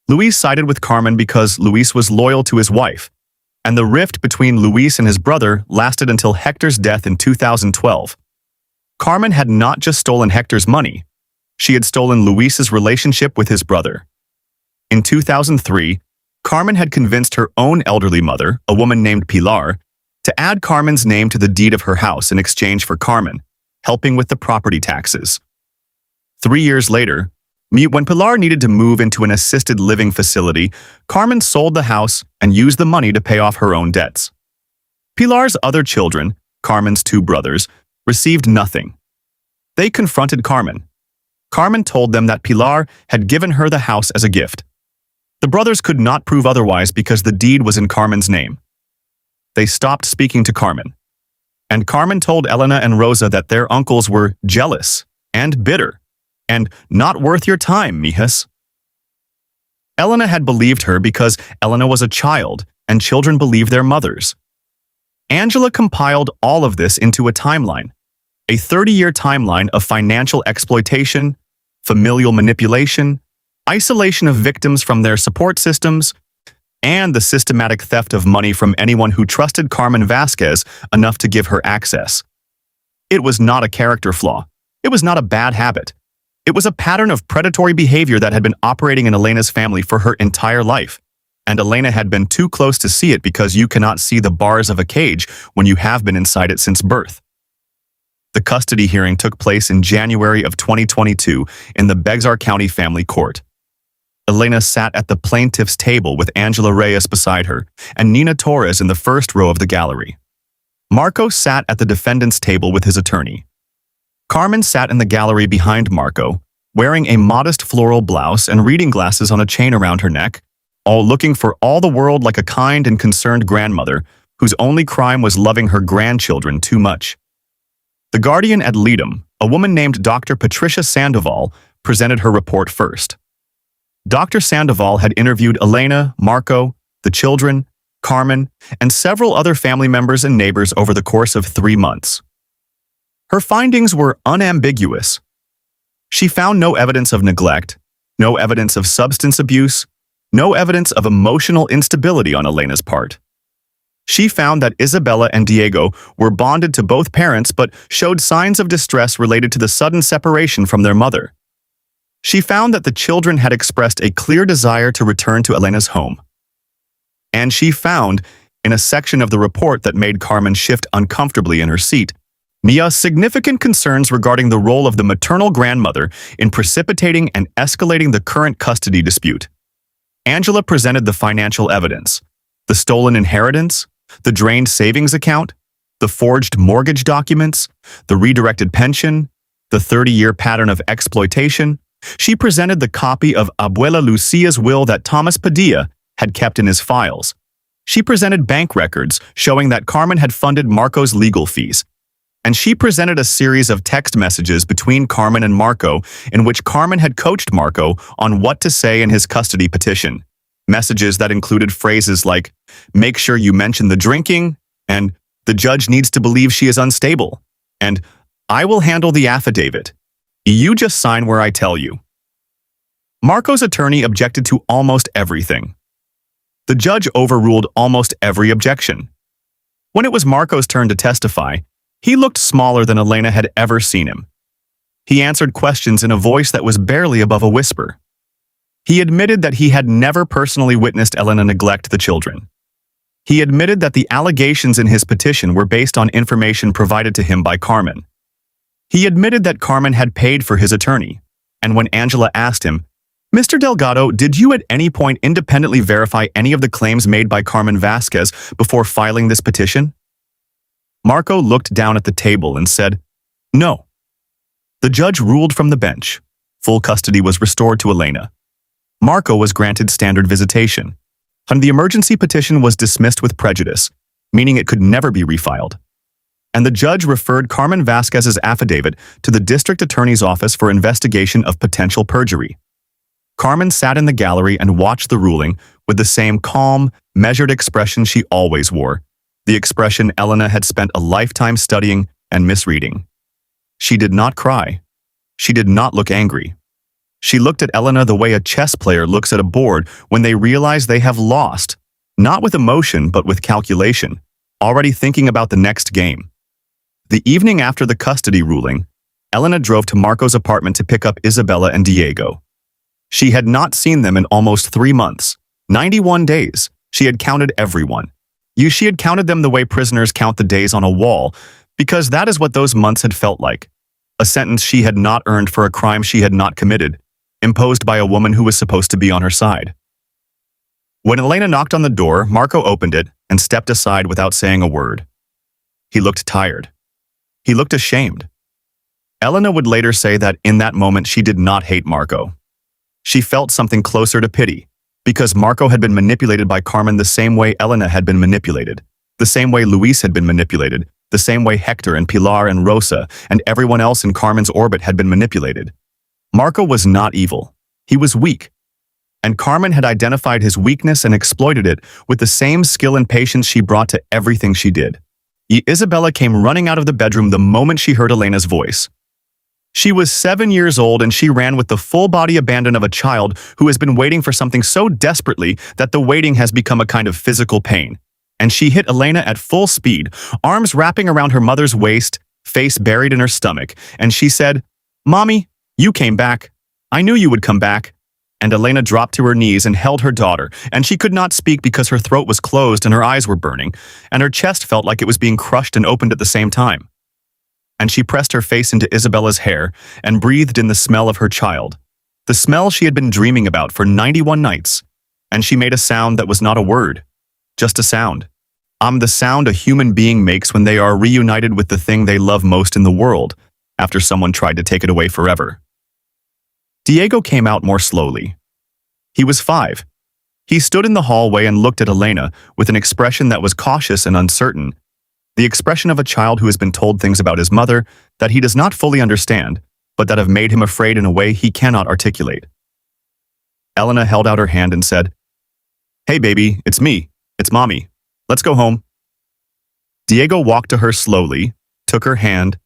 Luis sided with Carmen because Luis was loyal to his wife, and the rift between Luis and his brother lasted until Hector's death in 2012. Carmen had not just stolen Hector's money, she had stolen Luis's relationship with his brother. In 2003, Carmen had convinced her own elderly mother, a woman named Pilar, to add Carmen's name to the deed of her house in exchange for Carmen, helping with the property taxes. 3 years later, when Pilar needed to move into an assisted living facility, Carmen sold the house and used the money to pay off her own debts. Pilar's other children, Carmen's 2 brothers, received nothing. They confronted Carmen. Carmen told them that Pilar had given her the house as a gift. The brothers could not prove otherwise because the deed was in Carmen's name. They stopped speaking to Carmen. And Carmen told Elena and Rosa that their uncles were jealous and bitter and not worth your time, mijas. Elena had believed her because Elena was a child and children believe their mothers. Angela compiled all of this into a timeline, a 30-year timeline of financial exploitation, familial manipulation, isolation of victims from their support systems, and the systematic theft of money from anyone who trusted Carmen Vasquez enough to give her access. It was not a character flaw. It was not a bad habit. It was a pattern of predatory behavior that had been operating in Elena's family for her entire life, and Elena had been too close to see it because you cannot see the bars of a cage when you have been inside it since birth. The custody hearing took place in January of 2022 in the Bexar County Family Court. Elena sat at the plaintiff's table with Angela Reyes beside her and Nina Torres in the first row of the gallery. Marco sat at the defendant's table with his attorney. Carmen sat in the gallery behind Marco, wearing a modest floral blouse and reading glasses on a chain around her neck, all looking for all the world like a kind and concerned grandmother whose only crime was loving her grandchildren too much. The guardian ad litem, a woman named Dr. Patricia Sandoval, presented her report first. Dr. Sandoval had interviewed Elena, Marco, the children, Carmen, and several other family members and neighbors over the course of 3 months. Her findings were unambiguous. She found no evidence of neglect, no evidence of substance abuse, no evidence of emotional instability on Elena's part. She found that Isabella and Diego were bonded to both parents but showed signs of distress related to the sudden separation from their mother. She found that the children had expressed a clear desire to return to Elena's home. And she found, in a section of the report that made Carmen shift uncomfortably in her seat, significant concerns regarding the role of the maternal grandmother in precipitating and escalating the current custody dispute. Angela presented the financial evidence, the stolen inheritance, the drained savings account, the forged mortgage documents, the redirected pension, the 30-year pattern of exploitation. She presented the copy of Abuela Lucia's will that Thomas Padilla had kept in his files. She presented bank records showing that Carmen had funded Marco's legal fees. And she presented a series of text messages between Carmen and Marco in which Carmen had coached Marco on what to say in his custody petition. Messages that included phrases like, "Make sure you mention the drinking," and "The judge needs to believe she is unstable," and "I will handle the affidavit. You just sign where I tell you." Marco's attorney objected to almost everything. The judge overruled almost every objection. When it was Marco's turn to testify, he looked smaller than Elena had ever seen him. He answered questions in a voice that was barely above a whisper. He admitted that he had never personally witnessed Elena neglect the children. He admitted that the allegations in his petition were based on information provided to him by Carmen. He admitted that Carmen had paid for his attorney, and when Angela asked him, Mr. Delgado, did you at any point independently verify any of the claims made by Carmen Vasquez before filing this petition? Marco looked down at the table and said, "No." The judge ruled from the bench. Full custody was restored to Elena. Marco was granted standard visitation, and the emergency petition was dismissed with prejudice, meaning it could never be refiled. And the judge referred Carmen Vasquez's affidavit to the district attorney's office for investigation of potential perjury. Carmen sat in the gallery and watched the ruling with the same calm, measured expression she always wore, the expression Elena had spent a lifetime studying and misreading. She did not cry. She did not look angry. She looked at Elena the way a chess player looks at a board when they realize they have lost, not with emotion but with calculation, already thinking about the next game. The evening after the custody ruling, Elena drove to Marco's apartment to pick up Isabella and Diego. She had not seen them in almost 3 months, 91 days. She had counted everyone. She had counted them the way prisoners count the days on a wall, because that is what those months had felt like. A sentence she had not earned for a crime she had not committed, imposed by a woman who was supposed to be on her side. When Elena knocked on the door, Marco opened it and stepped aside without saying a word. He looked tired. He looked ashamed. Elena would later say that in that moment she did not hate Marco. She felt something closer to pity, because Marco had been manipulated by Carmen the same way Elena had been manipulated, the same way Luis had been manipulated, the same way Hector and Pilar and Rosa and everyone else in Carmen's orbit had been manipulated. Marco was not evil. He was weak. And Carmen had identified his weakness and exploited it with the same skill and patience she brought to everything she did. Isabella came running out of the bedroom the moment she heard Elena's voice. She was 7 years old and she ran with the full-body abandon of a child who has been waiting for something so desperately that the waiting has become a kind of physical pain. And she hit Elena at full speed, arms wrapping around her mother's waist, face buried in her stomach, and she said, "Mommy, you came back. I knew you would come back." And Elena dropped to her knees and held her daughter, and she could not speak because her throat was closed and her eyes were burning, and her chest felt like it was being crushed and opened at the same time. And she pressed her face into Isabella's hair and breathed in the smell of her child, the smell she had been dreaming about for 91 nights, and she made a sound that was not a word, just a sound. The sound a human being makes when they are reunited with the thing they love most in the world, after someone tried to take it away forever. Diego came out more slowly. He was 5. He stood in the hallway and looked at Elena with an expression that was cautious and uncertain, the expression of a child who has been told things about his mother that he does not fully understand, but that have made him afraid in a way he cannot articulate. Elena held out her hand and said, "Hey baby, it's me. It's Mommy. Let's go home." Diego walked to her slowly, took her hand,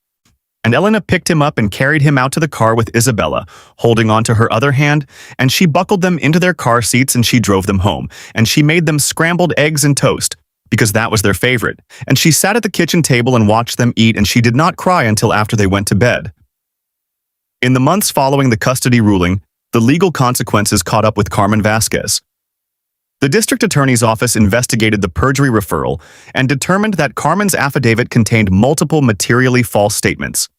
and Elena picked him up and carried him out to the car with Isabella, holding on to her other hand, and she buckled them into their car seats and she drove them home, and she made them scrambled eggs and toast, because that was their favorite, and she sat at the kitchen table and watched them eat, and she did not cry until after they went to bed. In the months following the custody ruling, the legal consequences caught up with Carmen Vasquez. The district attorney's office investigated the perjury referral and determined that Carmen's affidavit contained multiple materially false statements.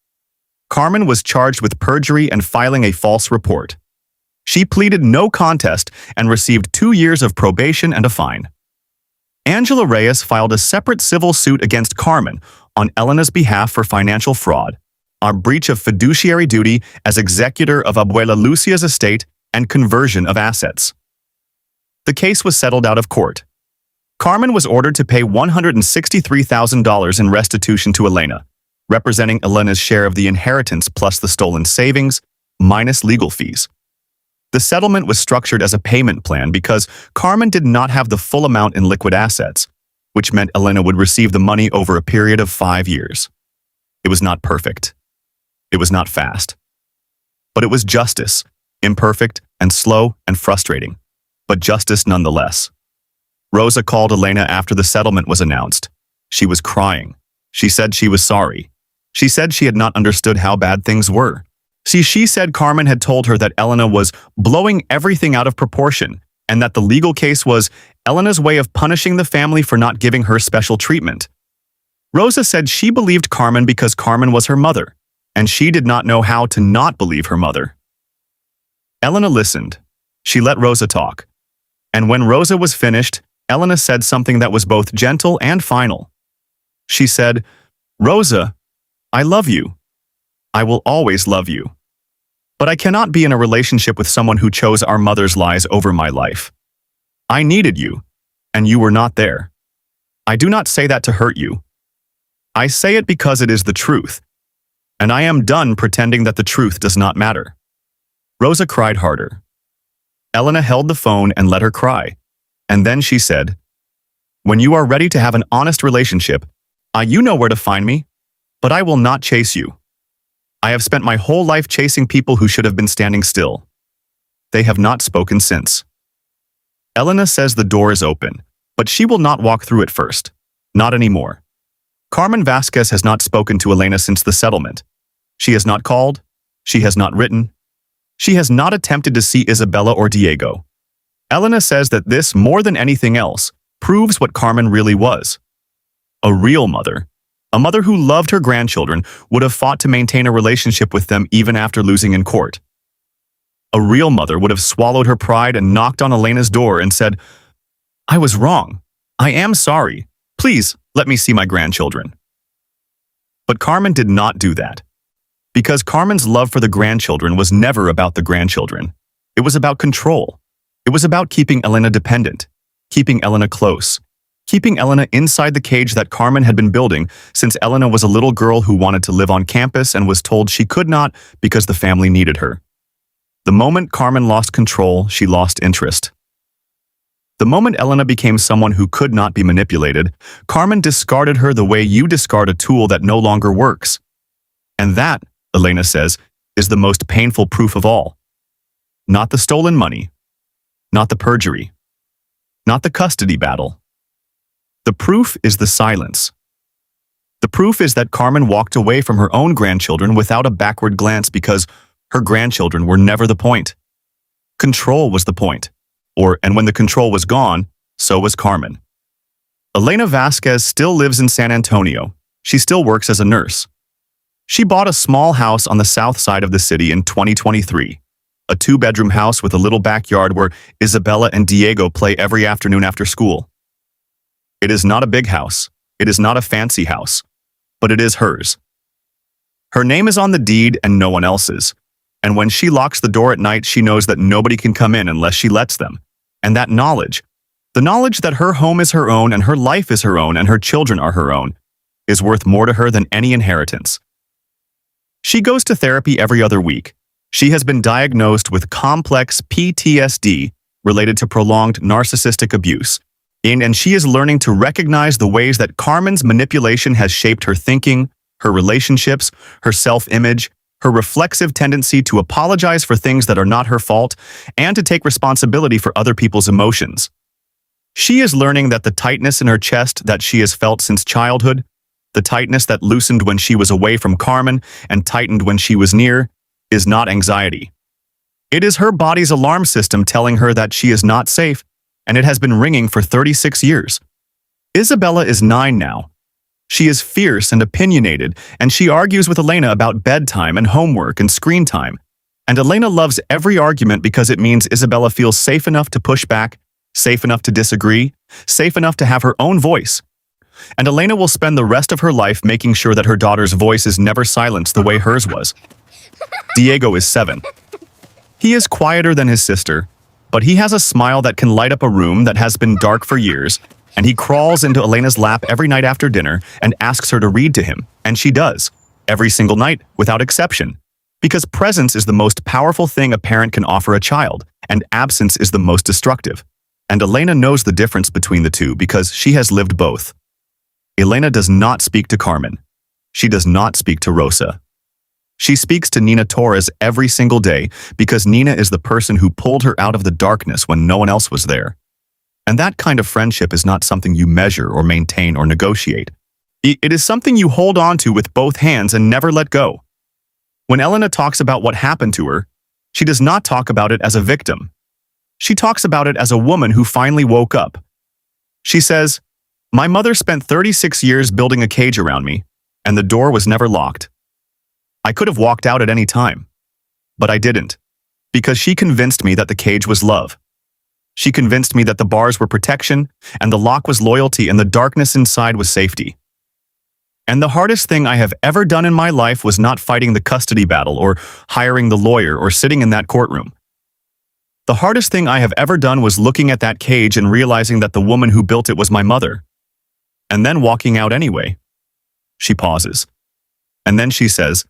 Carmen was charged with perjury and filing a false report. She pleaded no contest and received 2 years of probation and a fine. Angela Reyes filed a separate civil suit against Carmen on Elena's behalf for financial fraud, a breach of fiduciary duty as executor of Abuela Lucia's estate, and conversion of assets. The case was settled out of court. Carmen was ordered to pay $163,000 in restitution to Elena, representing Elena's share of the inheritance plus the stolen savings, minus legal fees. The settlement was structured as a payment plan because Carmen did not have the full amount in liquid assets, which meant Elena would receive the money over a period of 5 years. It was not perfect. It was not fast. But it was justice, imperfect and slow and frustrating, but justice nonetheless. Rosa called Elena after the settlement was announced. She was crying. She said she was sorry. She said she had not understood how bad things were. She said Carmen had told her that Elena was blowing everything out of proportion and that the legal case was Elena's way of punishing the family for not giving her special treatment. Rosa said she believed Carmen because Carmen was her mother, and she did not know how to not believe her mother. Elena listened. She let Rosa talk. And when Rosa was finished, Elena said something that was both gentle and final. She said, "Rosa, I love you. I will always love you. But I cannot be in a relationship with someone who chose our mother's lies over my life. I needed you, and you were not there. I do not say that to hurt you. I say it because it is the truth, and I am done pretending that the truth does not matter." Rosa cried harder. Elena held the phone and let her cry, and then she said, "When you are ready to have an honest relationship, you know where to find me, but I will not chase you. I have spent my whole life chasing people who should have been standing still." They have not spoken since. Elena says the door is open, but she will not walk through it first. Not anymore. Carmen Vasquez has not spoken to Elena since the settlement. She has not called. She has not written. She has not attempted to see Isabella or Diego. Elena says that this, more than anything else, proves what Carmen really was. A real mother. A mother who loved her grandchildren would have fought to maintain a relationship with them even after losing in court. A real mother would have swallowed her pride and knocked on Elena's door and said, "I was wrong. I am sorry. Please, let me see my grandchildren." But Carmen did not do that. Because Carmen's love for the grandchildren was never about the grandchildren. It was about control. It was about keeping Elena dependent, keeping Elena close, keeping Elena inside the cage that Carmen had been building since Elena was a little girl who wanted to live on campus and was told she could not because the family needed her. The moment Carmen lost control, she lost interest. The moment Elena became someone who could not be manipulated, Carmen discarded her the way you discard a tool that no longer works. And that, Elena says, is the most painful proof of all. Not the stolen money, not the perjury, not the custody battle. The proof is the silence. The proof is that Carmen walked away from her own grandchildren without a backward glance because her grandchildren were never the point. Control was the point. And when the control was gone, so was Carmen. Elena Vasquez still lives in San Antonio. She still works as a nurse. She bought a small house on the south side of the city in 2023, a 2-bedroom house with a little backyard where Isabella and Diego play every afternoon after school. It is not a big house. It is not a fancy house, but it is hers. Her name is on the deed and no one else's. And when she locks the door at night, she knows that nobody can come in unless she lets them. And that knowledge, the knowledge that her home is her own and her life is her own and her children are her own, is worth more to her than any inheritance. She goes to therapy every other week. She has been diagnosed with complex PTSD related to prolonged narcissistic abuse. And she is learning to recognize the ways that Carmen's manipulation has shaped her thinking, her relationships, her self-image, her reflexive tendency to apologize for things that are not her fault, and to take responsibility for other people's emotions. She is learning that the tightness in her chest that she has felt since childhood, the tightness that loosened when she was away from Carmen and tightened when she was near, is not anxiety. It is her body's alarm system telling her that she is not safe, and it has been ringing for 36 years. Isabella is 9 now. She is fierce and opinionated, and she argues with Elena about bedtime and homework and screen time. And Elena loves every argument because it means Isabella feels safe enough to push back, safe enough to disagree, safe enough to have her own voice. And Elena will spend the rest of her life making sure that her daughter's voice is never silenced the way hers was. Diego is 7. He is quieter than his sister, but he has a smile that can light up a room that has been dark for years, and he crawls into Elena's lap every night after dinner and asks her to read to him, and she does, every single night, without exception. Because presence is the most powerful thing a parent can offer a child, and absence is the most destructive. And Elena knows the difference between the two because she has lived both. Elena does not speak to Carmen. She does not speak to Rosa. She speaks to Nina Torres every single day because Nina is the person who pulled her out of the darkness when no one else was there. And that kind of friendship is not something you measure or maintain or negotiate. It is something you hold on to with both hands and never let go. When Elena talks about what happened to her, she does not talk about it as a victim. She talks about it as a woman who finally woke up. She says, "My mother spent 36 years building a cage around me, and the door was never locked. I could have walked out at any time, but I didn't. Because she convinced me that the cage was love. She convinced me that the bars were protection, and the lock was loyalty, and the darkness inside was safety. And the hardest thing I have ever done in my life was not fighting the custody battle or hiring the lawyer or sitting in that courtroom. The hardest thing I have ever done was looking at that cage and realizing that the woman who built it was my mother. And then walking out anyway. She pauses. And then she says,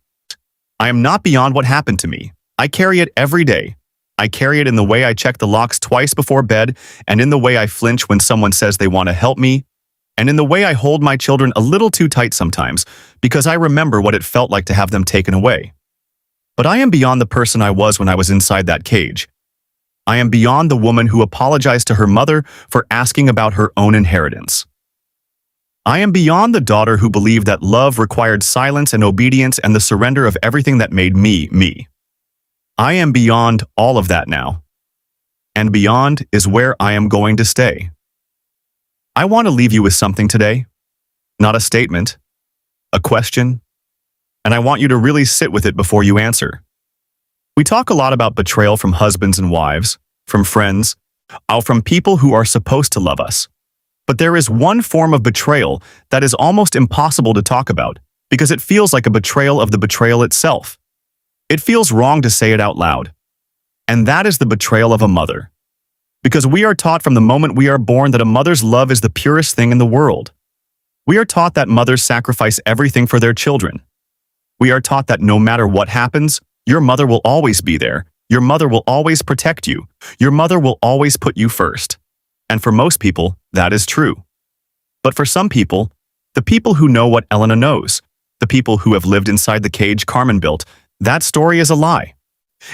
I am not beyond what happened to me. I carry it every day. I carry it in the way I check the locks twice before bed, and in the way I flinch when someone says they want to help me, and in the way I hold my children a little too tight sometimes, because I remember what it felt like to have them taken away. But I am beyond the person I was when I was inside that cage. I am beyond the woman who apologized to her mother for asking about her own inheritance. I am beyond the daughter who believed that love required silence and obedience and the surrender of everything that made me, me. I am beyond all of that now. And beyond is where I am going to stay. I want to leave you with something today. Not a statement, a question, and I want you to really sit with it before you answer. We talk a lot about betrayal from husbands and wives, from friends, from people who are supposed to love us. But there is one form of betrayal that is almost impossible to talk about because it feels like a betrayal of the betrayal itself. It feels wrong to say it out loud. And that is the betrayal of a mother. Because we are taught from the moment we are born that a mother's love is the purest thing in the world. We are taught that mothers sacrifice everything for their children. We are taught that no matter what happens, your mother will always be there. Your mother will always protect you. Your mother will always put you first. And for most people, that is true. But for some people, the people who know what Elena knows, the people who have lived inside the cage Carmen built, that story is a lie.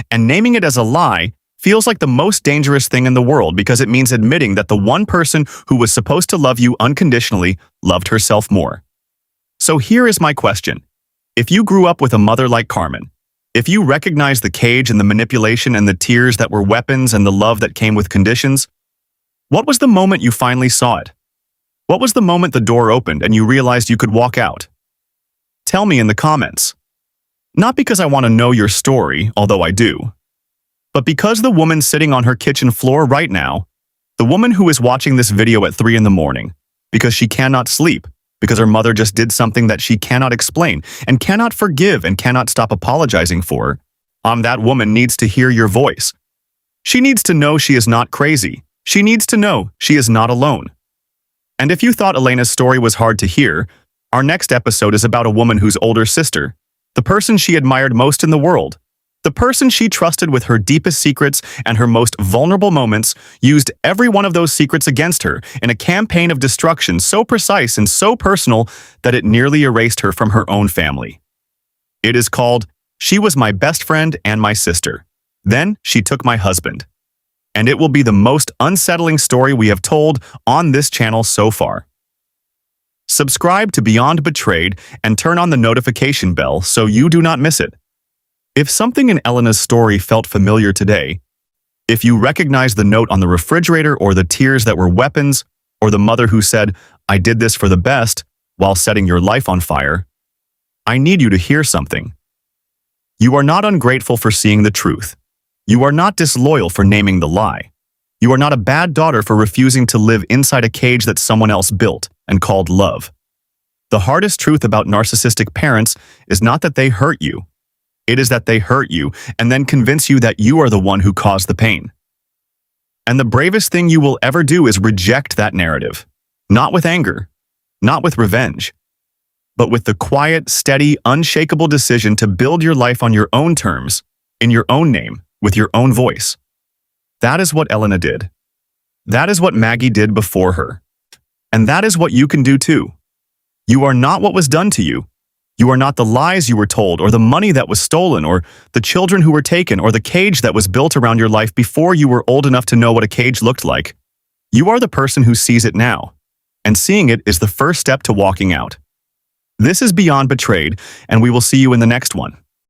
And naming it as a lie feels like the most dangerous thing in the world because it means admitting that the one person who was supposed to love you unconditionally loved herself more. So here is my question. If you grew up with a mother like Carmen, if you recognize the cage and the manipulation and the tears that were weapons and the love that came with conditions, what was the moment you finally saw it? What was the moment the door opened and you realized you could walk out? Tell me in the comments. Not because I want to know your story, although I do, but because the woman sitting on her kitchen floor right now, the woman who is watching this video at 3 in the morning, because she cannot sleep, because her mother just did something that she cannot explain and cannot forgive and cannot stop apologizing for, that woman needs to hear your voice. She needs to know she is not crazy. She needs to know she is not alone. And if you thought Elena's story was hard to hear, our next episode is about a woman whose older sister, the person she admired most in the world, the person she trusted with her deepest secrets and her most vulnerable moments, used every one of those secrets against her in a campaign of destruction so precise and so personal that it nearly erased her from her own family. It is called, She Was My Best Friend and My Sister. Then She Took My Husband. And it will be the most unsettling story we have told on this channel so far. Subscribe to Beyond Betrayed and turn on the notification bell so you do not miss it. If something in Elena's story felt familiar today, if you recognize the note on the refrigerator or the tears that were weapons, or the mother who said, I did this for the best, while setting your life on fire, I need you to hear something. You are not ungrateful for seeing the truth. You are not disloyal for naming the lie. You are not a bad daughter for refusing to live inside a cage that someone else built and called love. The hardest truth about narcissistic parents is not that they hurt you. It is that they hurt you and then convince you that you are the one who caused the pain. And the bravest thing you will ever do is reject that narrative. Not with anger, not with revenge, but with the quiet, steady, unshakable decision to build your life on your own terms, in your own name, with your own voice. That is what Elena did. That is what Maggie did before her. And that is what you can do too. You are not what was done to you. You are not the lies you were told, or the money that was stolen, or the children who were taken, or the cage that was built around your life before you were old enough to know what a cage looked like. You are the person who sees it now, and seeing it is the first step to walking out. This is Beyond Betrayed, and we will see you in the next one.